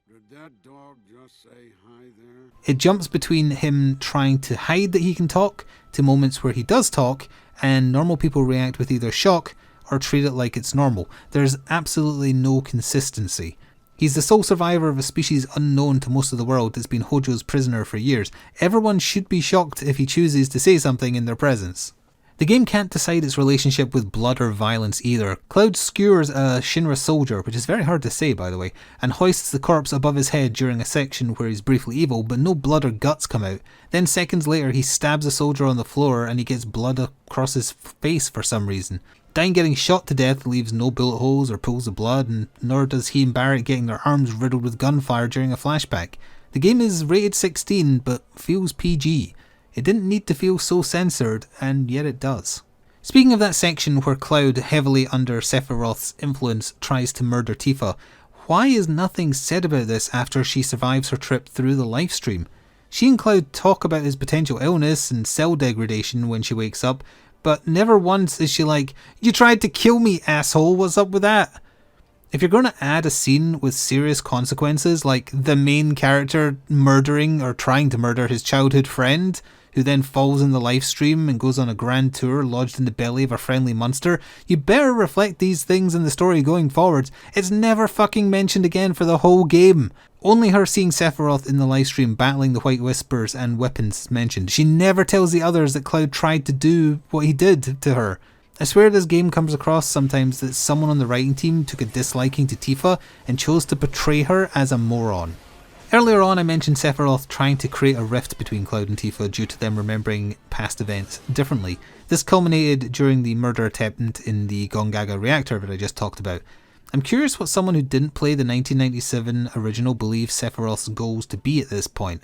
Did that dog just say hi there? It jumps between him trying to hide that he can talk to moments where he does talk, and normal people react with either shock or treat it like it's normal. There's absolutely no consistency. He's the sole survivor of a species unknown to most of the world that's been Hojo's prisoner for years. Everyone should be shocked if he chooses to say something in their presence. The game can't decide its relationship with blood or violence either. Cloud skewers a Shinra soldier, which is very hard to say by the way, and hoists the corpse above his head during a section where he's briefly evil, but no blood or guts come out. Then seconds later he stabs a soldier on the floor and he gets blood across his face for some reason. Dyne getting shot to death leaves no bullet holes or pools of blood, and nor does he and Barrett getting their arms riddled with gunfire during a flashback. The game is rated 16 but feels PG. It didn't need to feel so censored, and yet it does. Speaking of that section where Cloud, heavily under Sephiroth's influence, tries to murder Tifa, why is nothing said about this after she survives her trip through the Lifestream? She and Cloud talk about his potential illness and cell degradation when she wakes up, but never once is she like, "You tried to kill me, asshole, what's up with that?" If you're going to add a scene with serious consequences, like the main character murdering or trying to murder his childhood friend, who then falls in the Lifestream and goes on a grand tour lodged in the belly of a friendly monster, you better reflect these things in the story going forwards. It's never fucking mentioned again for the whole game. Only her seeing Sephiroth in the Lifestream battling the White Whispers and weapons is mentioned. She never tells the others that Cloud tried to do what he did to her. I swear this game comes across sometimes that someone on the writing team took a disliking to Tifa and chose to portray her as a moron. Earlier on I mentioned Sephiroth trying to create a rift between Cloud and Tifa due to them remembering past events differently. This culminated during the murder attempt in the Gongaga reactor that I just talked about. I'm curious what someone who didn't play the 1997 original believes Sephiroth's goals to be at this point.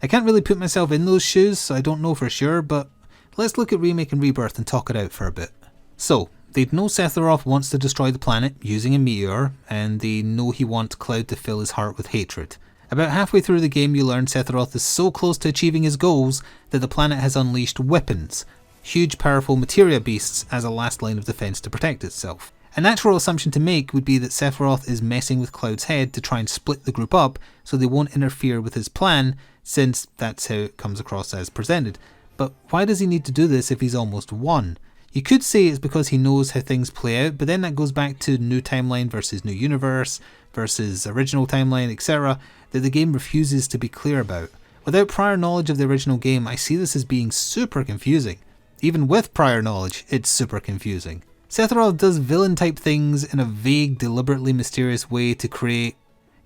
I can't really put myself in those shoes, so I don't know for sure, but let's look at Remake and Rebirth and talk it out for a bit. So, they'd know Sephiroth wants to destroy the planet using a meteor, and they know he wants Cloud to fill his heart with hatred. About halfway through the game you learn Sephiroth is so close to achieving his goals that the planet has unleashed weapons, huge powerful materia beasts as a last line of defense to protect itself. A natural assumption to make would be that Sephiroth is messing with Cloud's head to try and split the group up so they won't interfere with his plan, since that's how it comes across as presented. But why does he need to do this if he's almost won? You could say it's because he knows how things play out, but then that goes back to new timeline versus new universe versus original timeline, etc., that the game refuses to be clear about. Without prior knowledge of the original game, I see this as being super confusing. Even with prior knowledge, it's super confusing. Sephiroth does villain type things in a vague, deliberately mysterious way to create,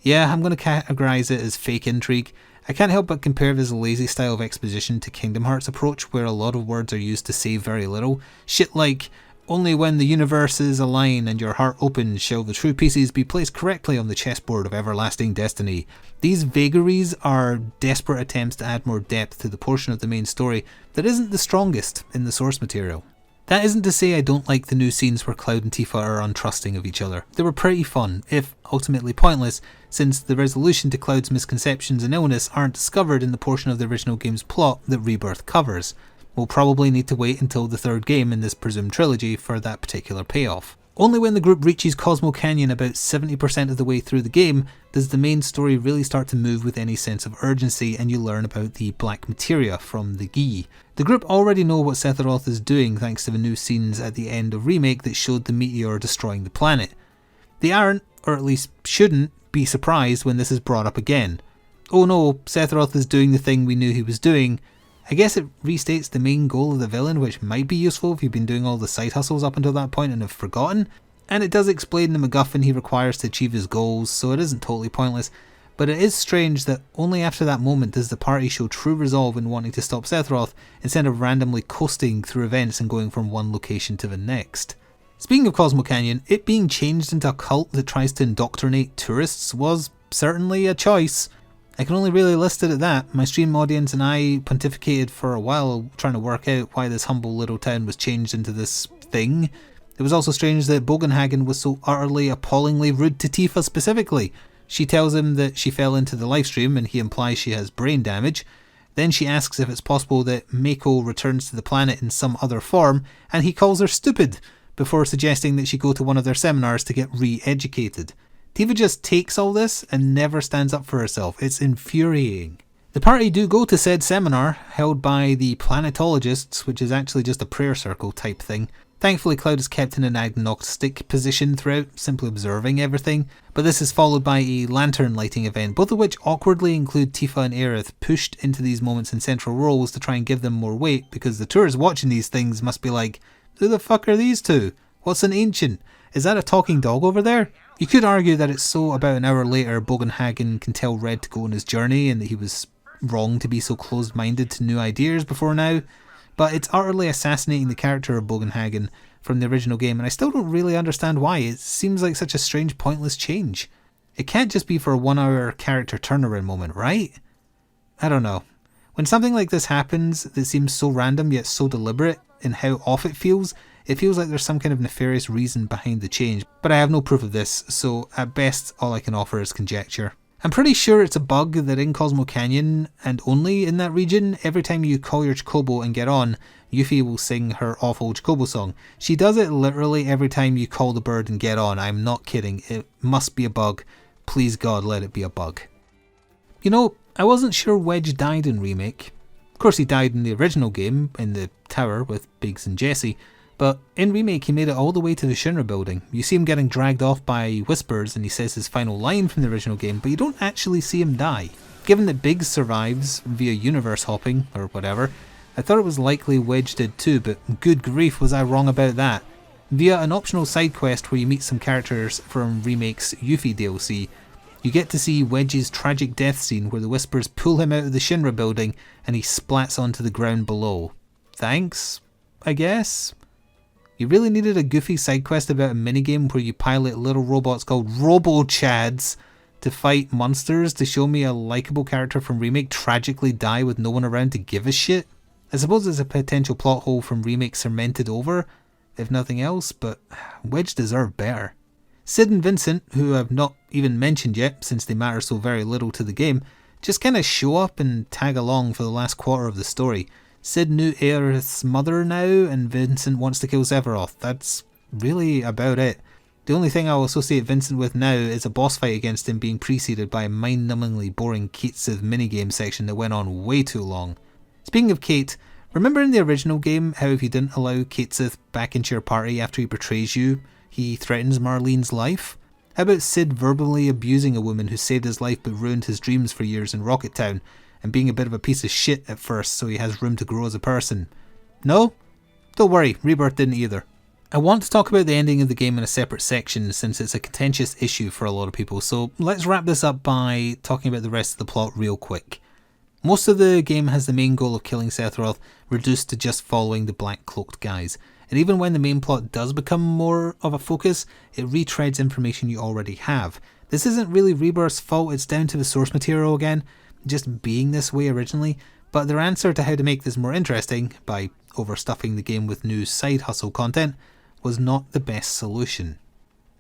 I'm going to categorize it as fake intrigue. I can't help but compare this lazy style of exposition to Kingdom Hearts' approach, where a lot of words are used to say very little. Shit like, only when the universes align and your heart opens shall the true pieces be placed correctly on the chessboard of everlasting destiny. These vagaries are desperate attempts to add more depth to the portion of the main story that isn't the strongest in the source material. That isn't to say I don't like the new scenes where Cloud and Tifa are untrusting of each other. They were pretty fun, if ultimately pointless, since the resolution to Cloud's misconceptions and illness aren't discovered in the portion of the original game's plot that Rebirth covers. We'll probably need to wait until the third game in this presumed trilogy for that particular payoff. Only when the group reaches Cosmo Canyon about 70% of the way through the game does the main story really start to move with any sense of urgency, and you learn about the black materia from the Gi. The group already know what Sephiroth is doing thanks to the new scenes at the end of Remake that showed the meteor destroying the planet. They aren't, or at least shouldn't, be surprised when this is brought up again. Oh no, Sephiroth is doing the thing we knew he was doing. I guess it restates the main goal of the villain, which might be useful if you've been doing all the side hustles up until that point and have forgotten, and it does explain the MacGuffin he requires to achieve his goals, so it isn't totally pointless. But it is strange that only after that moment does the party show true resolve in wanting to stop Sephiroth, instead of randomly coasting through events and going from one location to the next. Speaking of Cosmo Canyon, it being changed into a cult that tries to indoctrinate tourists was certainly a choice. I can only really list it at that. My stream audience and I pontificated for a while trying to work out why this humble little town was changed into this thing. It was also strange that Bogenhagen was so utterly, appallingly rude to Tifa specifically. She tells him that she fell into the Lifestream and he implies she has brain damage. Then she asks if it's possible that Mako returns to the planet in some other form, and he calls her stupid, before suggesting that she go to one of their seminars to get re-educated. Tifa just takes all this and never stands up for herself. It's infuriating. The party do go to said seminar, held by the planetologists, which is actually just a prayer circle type thing. Thankfully Cloud is kept in an agnostic position throughout, simply observing everything, but this is followed by a lantern lighting event, both of which awkwardly include Tifa and Aerith pushed into these moments in central roles to try and give them more weight, because the tourists watching these things must be like, who the fuck are these two? What's an ancient? Is that a talking dog over there? You could argue that it's so about an hour later Bogenhagen can tell Red to go on his journey and that he was wrong to be so closed-minded to new ideas before now, but it's utterly assassinating the character of Bogenhagen from the original game, and I still don't really understand why. It seems like such a strange, pointless change. It can't just be for a 1 hour character turnaround moment, right? I don't know. When something like this happens that seems so random yet so deliberate in how off it feels, It feels like there's some kind of nefarious reason behind the change, but I have no proof of this, so at best all I can offer is conjecture. I'm pretty sure it's a bug that in Cosmo Canyon, and only in that region, every time you call your Chocobo and get on, Yuffie will sing her awful Chocobo song. She does it literally every time you call the bird and get on. I'm not kidding. It must be a bug. Please God, let it be a bug. You know, I wasn't sure Wedge died in Remake. Of course he died in the original game, in the tower with Biggs and Jessie, but in Remake he made it all the way to the Shinra building. You see him getting dragged off by Whispers and he says his final line from the original game, but you don't actually see him die. Given that Biggs survives via universe hopping, or whatever, I thought it was likely Wedge did too, but good grief was I wrong about that. Via an optional side quest where you meet some characters from Remake's Yuffie DLC, you get to see Wedge's tragic death scene where the Whispers pull him out of the Shinra building and he splats onto the ground below. Thanks, I guess? You really needed a goofy side quest about a minigame where you pilot little robots called Robo-Chads to fight monsters to show me a likeable character from Remake tragically die with no one around to give a shit? I suppose it's a potential plot hole from Remake cemented over, if nothing else, but Wedge deserved better. Sid and Vincent, who I've not even mentioned yet since they matter so very little to the game, just kind of show up and tag along for the last quarter of the story. Sid knew Aerith's mother now, and Vincent wants to kill Sephiroth. That's really about it. The only thing I'll associate Vincent with now is a boss fight against him being preceded by a mind-numbingly boring Kate Sith minigame section that went on way too long. Speaking of Kate, remember in the original game how if you didn't allow Kate Sith back into your party after he betrays you, he threatens Marlene's life? How about Sid verbally abusing a woman who saved his life but ruined his dreams for years in Rocket Town, and being a bit of a piece of shit at first so he has room to grow as a person? No? Don't worry, Rebirth didn't either. I want to talk about the ending of the game in a separate section since it's a contentious issue for a lot of people, so let's wrap this up by talking about the rest of the plot real quick. Most of the game has the main goal of killing Sephiroth reduced to just following the black cloaked guys, and even when the main plot does become more of a focus, it retreads information you already have. This isn't really Rebirth's fault, it's down to the source material again, just being this way originally, but their answer to how to make this more interesting, by overstuffing the game with new side hustle content, was not the best solution.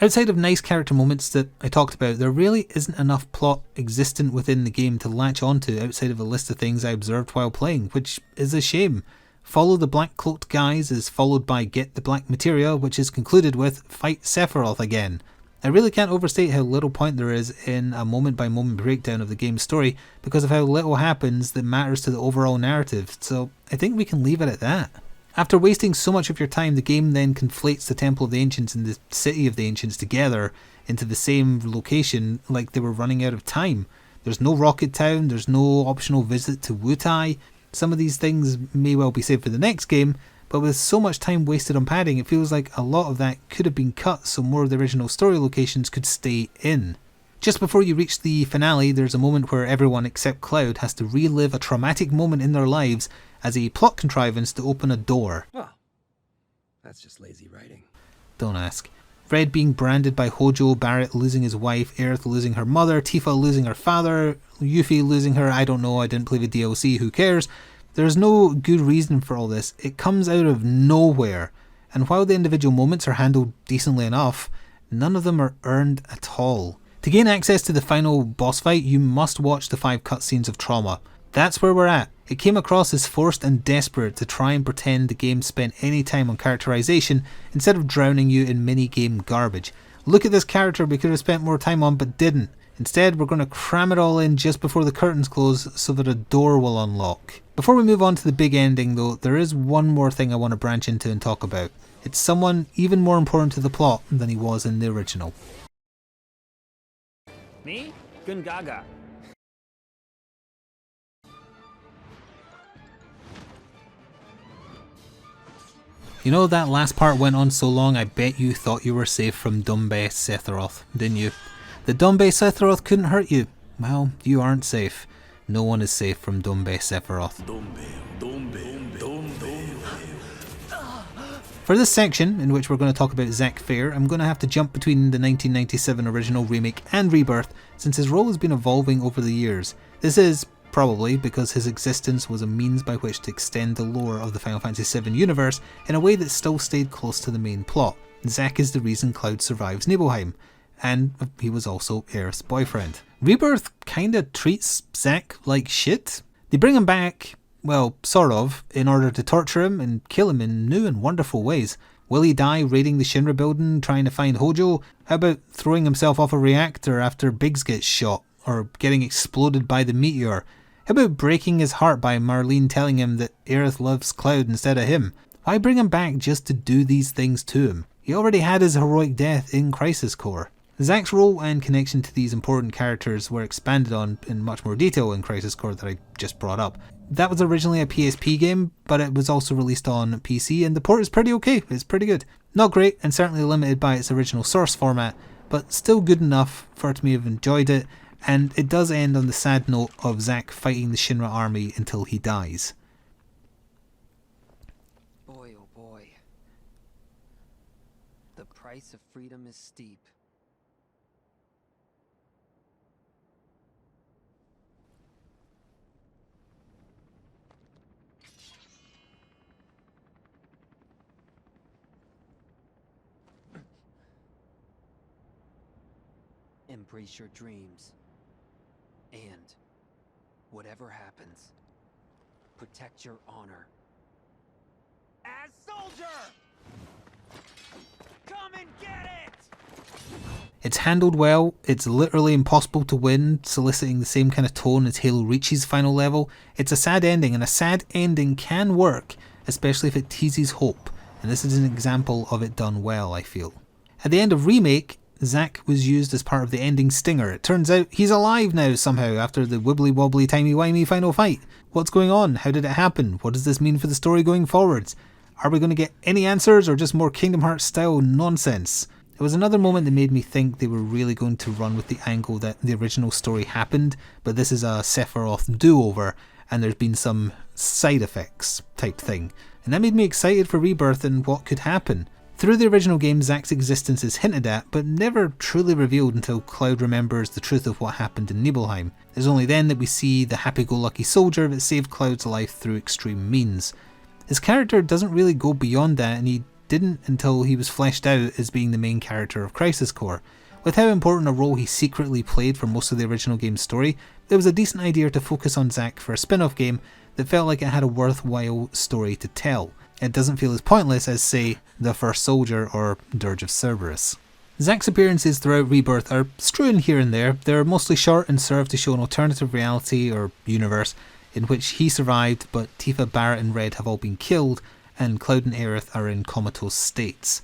Outside of nice character moments that I talked about, there really isn't enough plot existent within the game to latch onto outside of a list of things I observed while playing, which is a shame. Follow the black cloaked guys is followed by get the black materia, which is concluded with fight Sephiroth again. I really can't overstate how little point there is in a moment by moment breakdown of the game's story because of how little happens that matters to the overall narrative, so I think we can leave it at that. After wasting so much of your time, the game then conflates the Temple of the Ancients and the City of the Ancients together into the same location like they were running out of time. There's no Rocket Town, there's no optional visit to Wutai. Some of these things may well be saved for the next game, but with so much time wasted on padding, it feels like a lot of that could have been cut so more of the original story locations could stay in. Just before you reach the finale, there's a moment where everyone except Cloud has to relive a traumatic moment in their lives as a plot contrivance to open a door. Well, that's just lazy writing. Don't ask. Fred being branded by Hojo, Barrett losing his wife, Aerith losing her mother, Tifa losing her father, Yuffie losing her, I don't know, I didn't play the DLC, who cares? There's no good reason for all this. It comes out of nowhere. And while the individual moments are handled decently enough, none of them are earned at all. To gain access to the final boss fight, you must watch the 5 cutscenes of Trauma. That's where we're at. It came across as forced and desperate to try and pretend the game spent any time on characterization instead of drowning you in mini-game garbage. Look at this character we could have spent more time on but didn't. Instead, we're going to cram it all in just before the curtains close so that a door will unlock. Before we move on to the big ending though, there is one more thing I want to branch into and talk about. It's someone even more important to the plot than he was in the original. Me? Gungaga. You know, that last part went on so long I bet you thought you were safe from Donbei Sephiroth, didn't you? The Donbei Sephiroth couldn't hurt you. Well, you aren't safe. No one is safe from Donbei Sephiroth. For this section, in which we're going to talk about Zack Fair, I'm going to have to jump between the 1997 original remake and Rebirth, since his role has been evolving over the years. This is probably because his existence was a means by which to extend the lore of the Final Fantasy VII universe in a way that still stayed close to the main plot. Zack is the reason Cloud survives Nibelheim, and he was also Aerith's boyfriend. Rebirth kinda treats Zack like shit. They bring him back, well, sort of, in order to torture him and kill him in new and wonderful ways. Will he die raiding the Shinra building trying to find Hojo? How about throwing himself off a reactor after Biggs gets shot, or getting exploded by the meteor? How about breaking his heart by Marlene telling him that Aerith loves Cloud instead of him? Why bring him back just to do these things to him? He already had his heroic death in Crisis Core. Zack's role and connection to these important characters were expanded on in much more detail in Crisis Core that I just brought up. That was originally a PSP game, but it was also released on PC, and the port is pretty okay, it's pretty good. Not great, and certainly limited by its original source format, but still good enough for me to have enjoyed it, and it does end on the sad note of Zack fighting the Shinra army until he dies. Boy, oh boy. The price of freedom is steep. Embrace your dreams. And whatever happens, protect your honor. As soldier! Come and get it! It's handled well, it's literally impossible to win, soliciting the same kind of tone as Halo Reach's final level. It's a sad ending, and a sad ending can work, especially if it teases hope, and this is an example of it done well, I feel. At the end of Remake, Zack was used as part of the ending stinger. It turns out he's alive now somehow after the wibbly wobbly timey wimey final fight. What's going on? How did it happen? What does this mean for the story going forwards? Are we going to get any answers or just more Kingdom Hearts style nonsense? It was another moment that made me think they were really going to run with the angle that the original story happened, but this is a Sephiroth do-over and there's been some side effects type thing. And that made me excited for Rebirth and what could happen. Through the original game, Zack's existence is hinted at, but never truly revealed until Cloud remembers the truth of what happened in Nibelheim. It's only then that we see the happy-go-lucky soldier that saved Cloud's life through extreme means. His character doesn't really go beyond that, and he didn't until he was fleshed out as being the main character of Crisis Core. With how important a role he secretly played for most of the original game's story, it was a decent idea to focus on Zack for a spin-off game that felt like it had a worthwhile story to tell. It doesn't feel as pointless as, say, The First Soldier or Dirge of Cerberus. Zack's appearances throughout Rebirth are strewn here and there. They're mostly short and serve to show an alternative reality or universe in which he survived, but Tifa, Barrett and Red have all been killed, and Cloud and Aerith are in comatose states.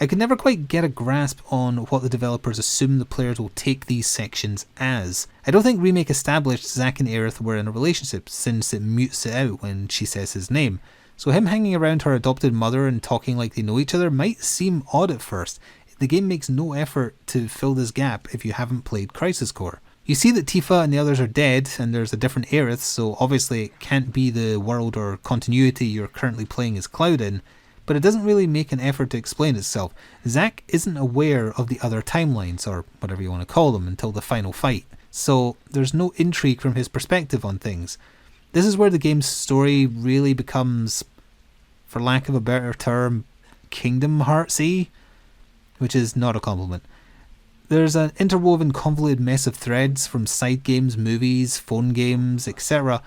I could never quite get a grasp on what the developers assume the players will take these sections as. I don't think Remake established Zack and Aerith were in a relationship, since it mutes it out when she says his name. So him hanging around her adopted mother and talking like they know each other might seem odd at first. The game makes no effort to fill this gap if you haven't played Crisis Core. You see that Tifa and the others are dead, and there's a different Aerith, so obviously it can't be the world or continuity you're currently playing as Cloud in, but it doesn't really make an effort to explain itself. Zack isn't aware of the other timelines, or whatever you want to call them, until the final fight, so there's no intrigue from his perspective on things. This is where the game's story really becomes, for lack of a better term, Kingdom Hearts-y, which is not a compliment. There's an interwoven convoluted mess of threads from side games, movies, phone games, etc.,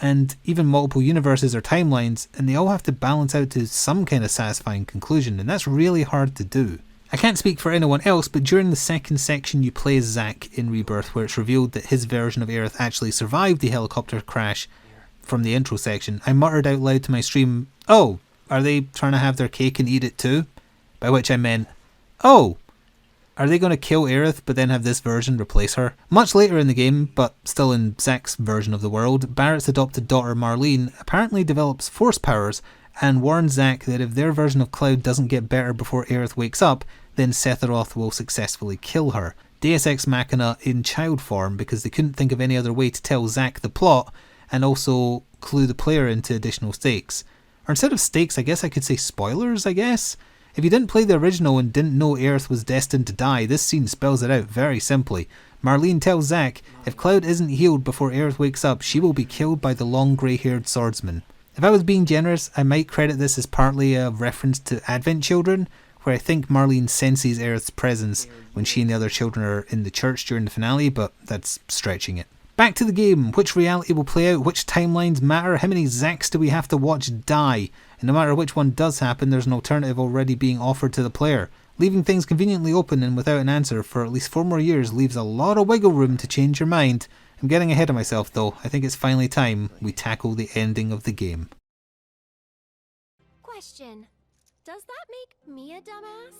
and even multiple universes or timelines, and they all have to balance out to some kind of satisfying conclusion, and that's really hard to do. I can't speak for anyone else, but during the second section you play as Zack in Rebirth, where it's revealed that his version of Aerith actually survived the helicopter crash from the intro section, I muttered out loud to my stream, "Oh, are they trying to have their cake and eat it too?" By which I meant, oh, are they going to kill Aerith but then have this version replace her? Much later in the game, but still in Zack's version of the world, Barrett's adopted daughter Marlene apparently develops force powers and warns Zack that if their version of Cloud doesn't get better before Aerith wakes up, then Sephiroth will successfully kill her. Deus Ex Machina in child form, because they couldn't think of any other way to tell Zack the plot and also clue the player into additional stakes. Or instead of stakes, I guess I could say spoilers, I guess? If you didn't play the original and didn't know Aerith was destined to die, this scene spells it out very simply. Marlene tells Zack, if Cloud isn't healed before Aerith wakes up, she will be killed by the long grey-haired swordsman. If I was being generous, I might credit this as partly a reference to Advent Children, where I think Marlene senses Aerith's presence when she and the other children are in the church during the finale, but that's stretching it. Back to the game. Which reality will play out? Which timelines matter? How many Zacks do we have to watch die? And no matter which one does happen, there's an alternative already being offered to the player. Leaving things conveniently open and without an answer for at least 4 more years leaves a lot of wiggle room to change your mind. I'm getting ahead of myself though. I think it's finally time we tackle the ending of the game. Question. Does that make me a dumbass?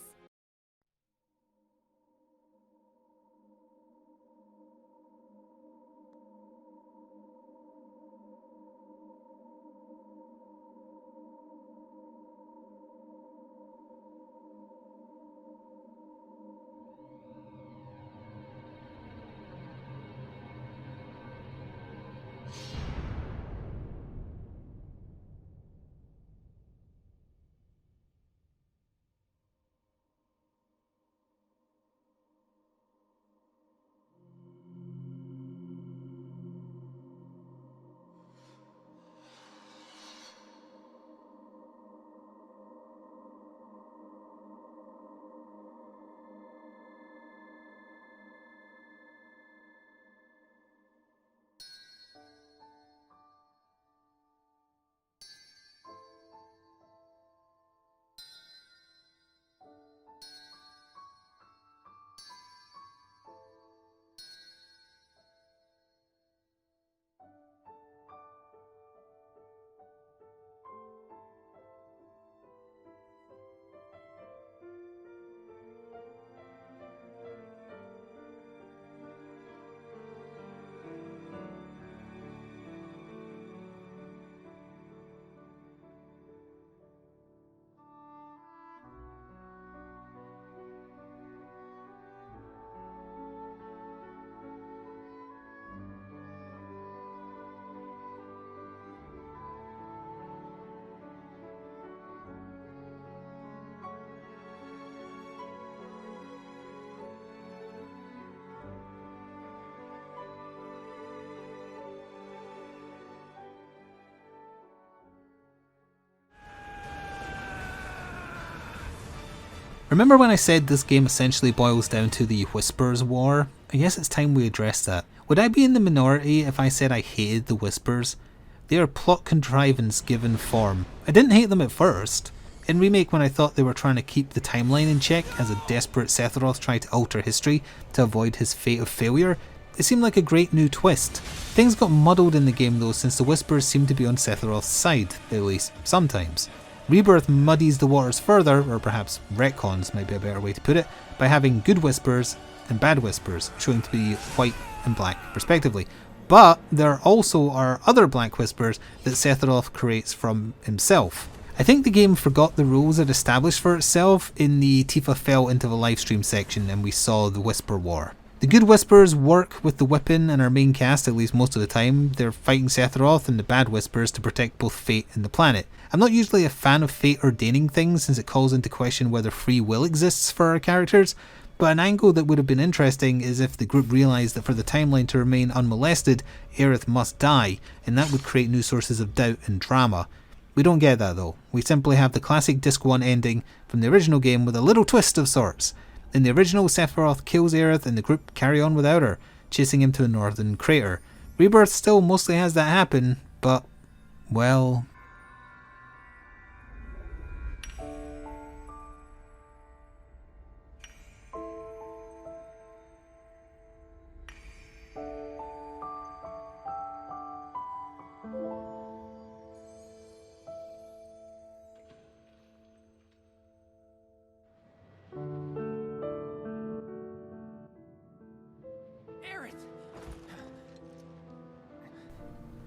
Remember when I said this game essentially boils down to the Whispers War? I guess it's time we address that. Would I be in the minority if I said I hated the Whispers? They are plot contrivance given form. I didn't hate them at first. In Remake, when I thought they were trying to keep the timeline in check as a desperate Sephiroth tried to alter history to avoid his fate of failure, it seemed like a great new twist. Things got muddled in the game though, since the Whispers seemed to be on Sephiroth's side, at least sometimes. Rebirth muddies the waters further, or perhaps retcons might be a better way to put it, by having good Whispers and bad Whispers, showing to be white and black respectively. But there also are other black Whispers that Sephiroth creates from himself. I think the game forgot the rules it established for itself in the Tifa fell into the Lifestream section and we saw the Whisper War. The good Whispers work with the Whippin and our main cast, at least most of the time. They're fighting Sephiroth and the bad Whispers to protect both Fate and the planet. I'm not usually a fan of Fate ordaining things since it calls into question whether free will exists for our characters, but an angle that would have been interesting is if the group realised that for the timeline to remain unmolested, Aerith must die, and that would create new sources of doubt and drama. We don't get that though. We simply have the classic Disc 1 ending from the original game with a little twist of sorts. In the original, Sephiroth kills Aerith and the group carry on without her, chasing him to a northern crater. Rebirth still mostly has that happen, but, well...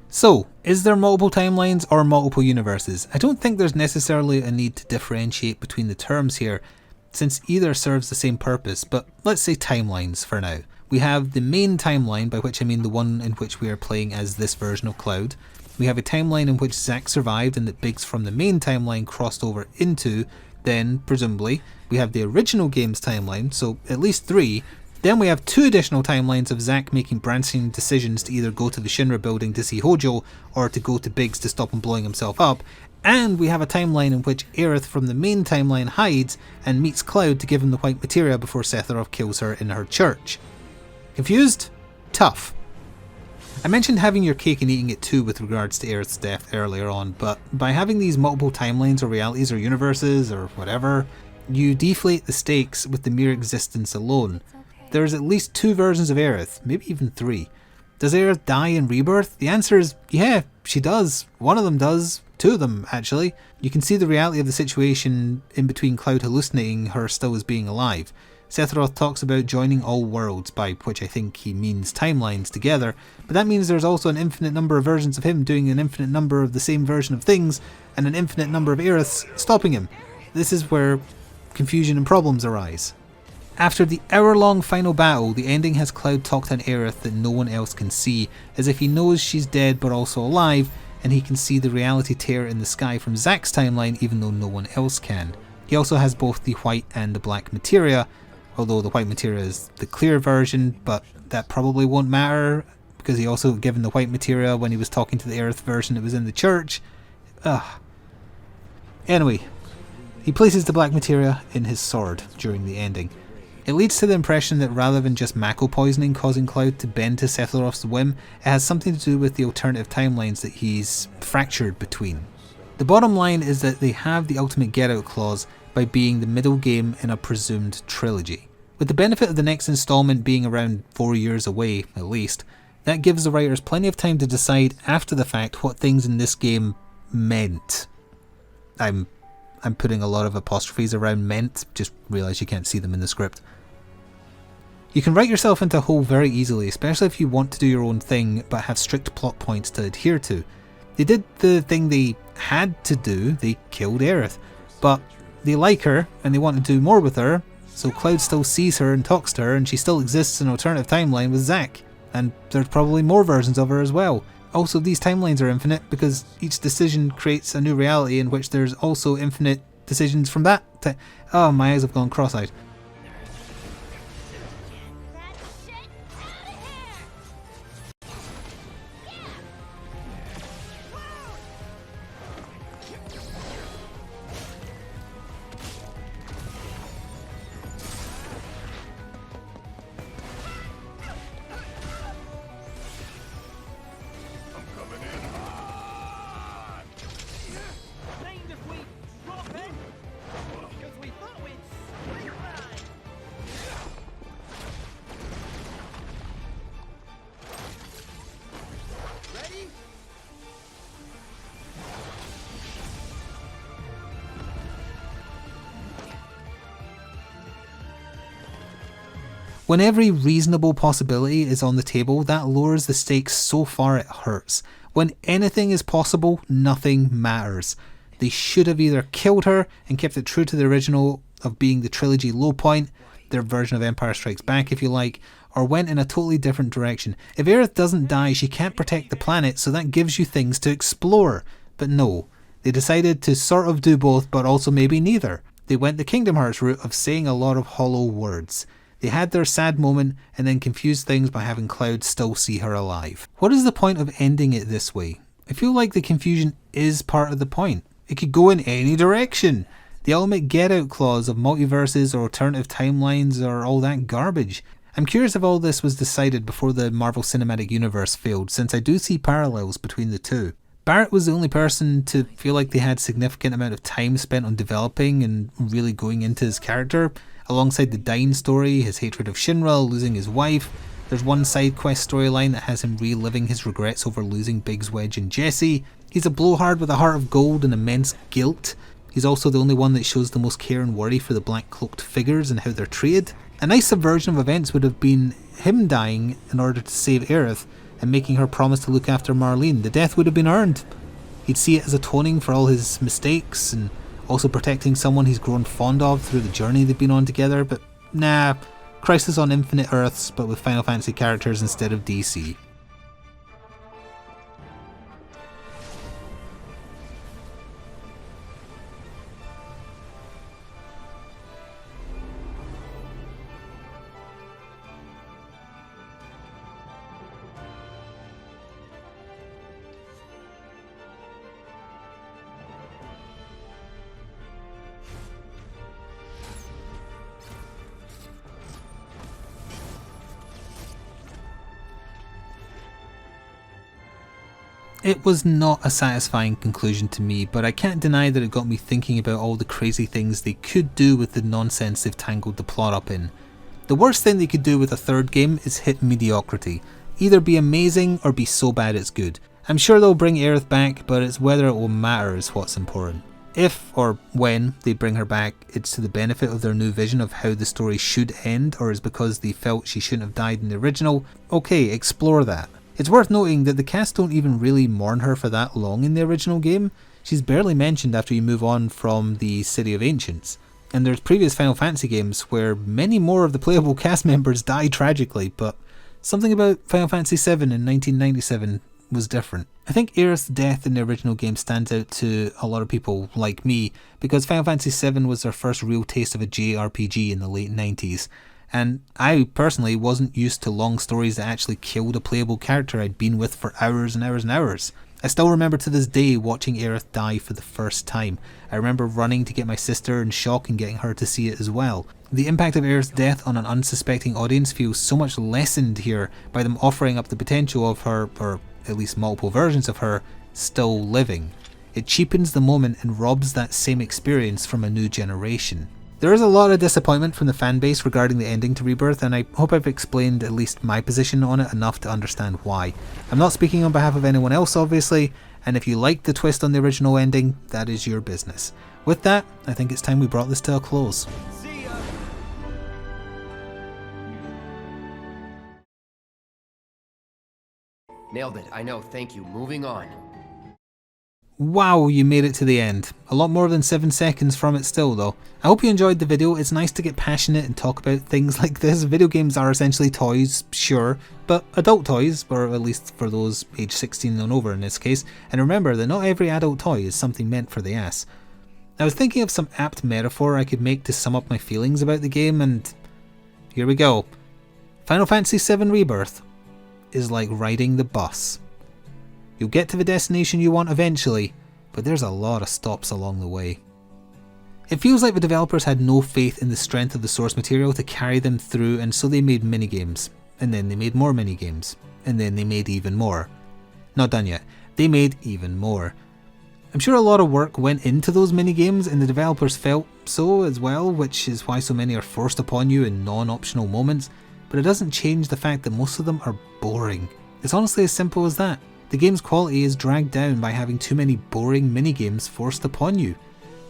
So, is there multiple timelines or multiple universes? I don't think there's necessarily a need to differentiate between the terms here, since either serves the same purpose, but let's say timelines for now. We have the main timeline, by which I mean the one in which we are playing as this version of Cloud. We have a timeline in which Zack survived and that Biggs from the main timeline crossed over into. Then, presumably, we have the original game's timeline, so at least 3, Then we have 2 additional timelines of Zack making branching decisions to either go to the Shinra building to see Hojo or to go to Biggs to stop him blowing himself up. And we have a timeline in which Aerith from the main timeline hides and meets Cloud to give him the white materia before Sephiroth kills her in her church. Confused? Tough. I mentioned having your cake and eating it too with regards to Aerith's death earlier on, but by having these multiple timelines or realities or universes or whatever, you deflate the stakes with the mere existence alone. There's at least 2 versions of Aerith, maybe even 3. Does Aerith die in Rebirth? The answer is yeah, she does. One of them does. 2 of them, actually. You can see the reality of the situation in between Cloud hallucinating her still as being alive. Sephiroth talks about joining all worlds, by which I think he means timelines together, but that means there's also an infinite number of versions of him doing an infinite number of the same version of things, and an infinite number of Aeriths stopping him. This is where confusion and problems arise. After the hour-long final battle, the ending has Cloud talk to an Aerith that no one else can see, as if he knows she's dead but also alive, and he can see the reality tear in the sky from Zack's timeline even though no one else can. He also has both the white and the black materia, although the white materia is the clear version, but that probably won't matter because he also given the white materia when he was talking to the Aerith version that was in the church. Ugh. Anyway, he places the black materia in his sword during the ending. It leads to the impression that rather than just Mako poisoning causing Cloud to bend to Sephiroth's whim, it has something to do with the alternative timelines that he's fractured between. The bottom line is that they have the ultimate get out clause by being the middle game in a presumed trilogy. With the benefit of the next installment being around 4 years away, at least, that gives the writers plenty of time to decide after the fact what things in this game meant. I'm putting a lot of apostrophes around meant, just realise you can't see them in the script. You can write yourself into a hole very easily, especially if you want to do your own thing but have strict plot points to adhere to. They did the thing they had to do, they killed Aerith, but they like her and they want to do more with her, so Cloud still sees her and talks to her and she still exists in an alternative timeline with Zack, and there's probably more versions of her as well. Also, these timelines are infinite because each decision creates a new reality in which there's also infinite decisions from that oh, my eyes have gone cross-eyed. When every reasonable possibility is on the table, that lowers the stakes so far it hurts. When anything is possible, nothing matters. They should have either killed her and kept it true to the original of being the trilogy low point, their version of Empire Strikes Back if you like, or went in a totally different direction. If Aerith doesn't die, she can't protect the planet, so that gives you things to explore. But no, they decided to sort of do both, but also maybe neither. They went the Kingdom Hearts route of saying a lot of hollow words. They had their sad moment and then confused things by having Cloud still see her alive. What is the point of ending it this way? I feel like the confusion is part of the point. It could go in any direction. The ultimate get out clause of multiverses or alternative timelines or all that garbage. I'm curious if all this was decided before the Marvel Cinematic Universe failed, since I do see parallels between the two. Barrett was the only person to feel like they had significant amount of time spent on developing and really going into his character. Alongside the Dyne story, his hatred of Shinra, losing his wife, there's one side quest storyline that has him reliving his regrets over losing Biggs, Wedge and Jesse. He's a blowhard with a heart of gold and immense guilt. He's also the only one that shows the most care and worry for the black cloaked figures and how they're treated. A nice subversion of events would have been him dying in order to save Aerith and making her promise to look after Marlene. The death would have been earned. He'd see it as atoning for all his mistakes and also protecting someone he's grown fond of through the journey they've been on together, but nah, Crisis on Infinite Earths but with Final Fantasy characters instead of DC. It was not a satisfying conclusion to me, but I can't deny that it got me thinking about all the crazy things they could do with the nonsense they've tangled the plot up in. The worst thing they could do with a third game is hit mediocrity. Either be amazing or be so bad it's good. I'm sure they'll bring Aerith back, but it's whether it will matter is what's important. If, or when, they bring her back, it's to the benefit of their new vision of how the story should end, or is because they felt she shouldn't have died in the original, okay, explore that. It's worth noting that the cast don't even really mourn her for that long in the original game. She's barely mentioned after you move on from the City of Ancients. And there's previous Final Fantasy games where many more of the playable cast members die tragically, but something about Final Fantasy VII in 1997 was different. I think Aerith's death in the original game stands out to a lot of people like me because Final Fantasy VII was their first real taste of a JRPG in the late 90s, and I personally wasn't used to long stories that actually killed a playable character I'd been with for hours and hours and hours. I still remember to this day watching Aerith die for the first time. I remember running to get my sister in shock and getting her to see it as well. The impact of Aerith's death on an unsuspecting audience feels so much lessened here by them offering up the potential of her, or at least multiple versions of her, still living. It cheapens the moment and robs that same experience from a new generation. There is a lot of disappointment from the fanbase regarding the ending to Rebirth, and I hope I've explained at least my position on it enough to understand why. I'm not speaking on behalf of anyone else obviously, and if you liked the twist on the original ending, that is your business. With that, I think it's time we brought this to a close. Nailed it. I know. Thank you. Moving on. Wow, you made it to the end. A lot more than 7 seconds from it still though. I hope you enjoyed the video. It's nice to get passionate and talk about things like this. Video games are essentially toys, sure, but adult toys, or at least for those age 16 and over in this case. And remember that not every adult toy is something meant for the ass. I was thinking of some apt metaphor I could make to sum up my feelings about the game, and here we go. Final Fantasy VII Rebirth is like riding the bus. You'll get to the destination you want eventually, but there's a lot of stops along the way. It feels like the developers had no faith in the strength of the source material to carry them through, and so they made minigames, and then they made more minigames, and then they made even more. Not done yet. They made even more. I'm sure a lot of work went into those minigames, and the developers felt so as well, which is why so many are forced upon you in non-optional moments, but it doesn't change the fact that most of them are boring. It's honestly as simple as that. The game's quality is dragged down by having too many boring minigames forced upon you.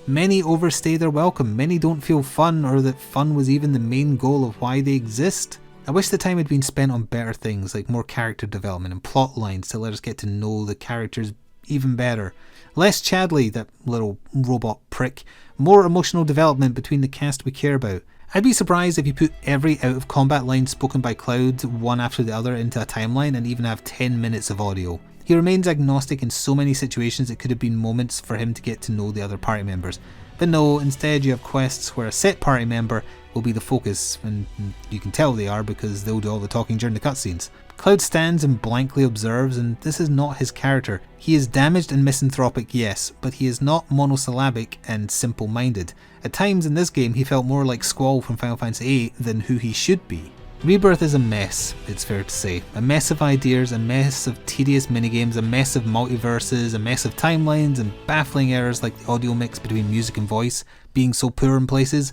Many overstay their welcome, many don't feel fun, or that fun was even the main goal of why they exist. I wish the time had been spent on better things like more character development and plot lines to let us get to know the characters even better. Less Chadley, that little robot prick. More emotional development between the cast we care about. I'd be surprised if you put every out of combat line spoken by Cloud one after the other into a timeline and even have 10 minutes of audio. He remains agnostic in so many situations it could have been moments for him to get to know the other party members. But no, instead you have quests where a set party member will be the focus, and you can tell they are because they'll do all the talking during the cutscenes. Cloud stands and blankly observes, and this is not his character. He is damaged and misanthropic, yes, but he is not monosyllabic and simple-minded. At times in this game he felt more like Squall from Final Fantasy VIII than who he should be. Rebirth is a mess, it's fair to say. A mess of ideas, a mess of tedious minigames, a mess of multiverses, a mess of timelines, and baffling errors like the audio mix between music and voice being so poor in places.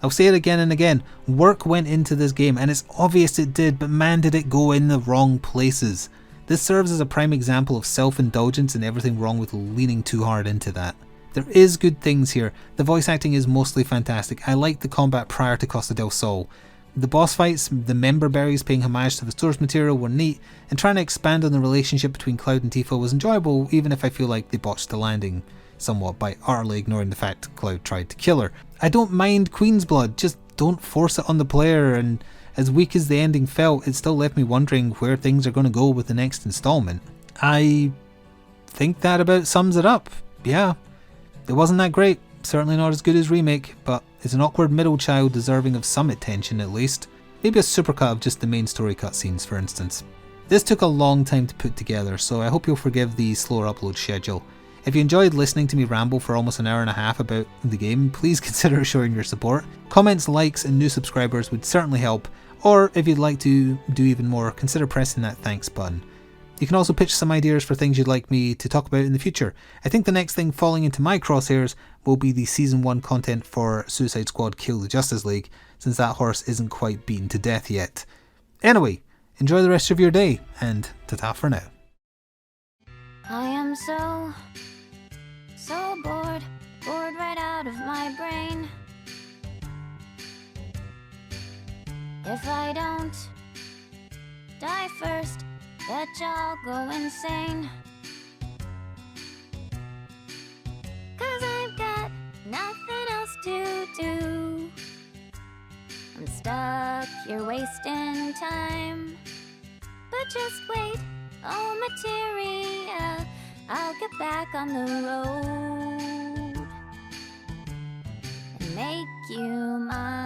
I'll say it again and again, work went into this game, and it's obvious it did, but man did it go in the wrong places. This serves as a prime example of self-indulgence and everything wrong with leaning too hard into that. There is good things here. The voice acting is mostly fantastic. I liked the combat prior to Costa del Sol. The boss fights, the member berries paying homage to the source material were neat, and trying to expand on the relationship between Cloud and Tifa was enjoyable, even if I feel like they botched the landing somewhat by utterly ignoring the fact Cloud tried to kill her. I don't mind Queen's blood, just don't force it on the player, and as weak as the ending felt, it still left me wondering where things are going to go with the next installment. I think that about sums it up. Yeah, it wasn't that great, certainly not as good as Remake, but it's an awkward middle child deserving of some attention at least. Maybe a supercut of just the main story cutscenes for instance. This took a long time to put together, so I hope you'll forgive the slower upload schedule. If you enjoyed listening to me ramble for almost an hour and a half about the game, please consider showing your support. Comments, likes and new subscribers would certainly help, or if you'd like to do even more, consider pressing that thanks button. You can also pitch some ideas for things you'd like me to talk about in the future. I think the next thing falling into my crosshairs will be the Season 1 content for Suicide Squad Kill the Justice League, since that horse isn't quite beaten to death yet. Anyway, enjoy the rest of your day, and ta-ta for now. I am so bored right out of my brain. If I don't die first, bet y'all go insane. 'Cause I've got nothing else to do. I'm stuck here wasting time. But just wait, oh materia, I'll get back on the road and make you mine.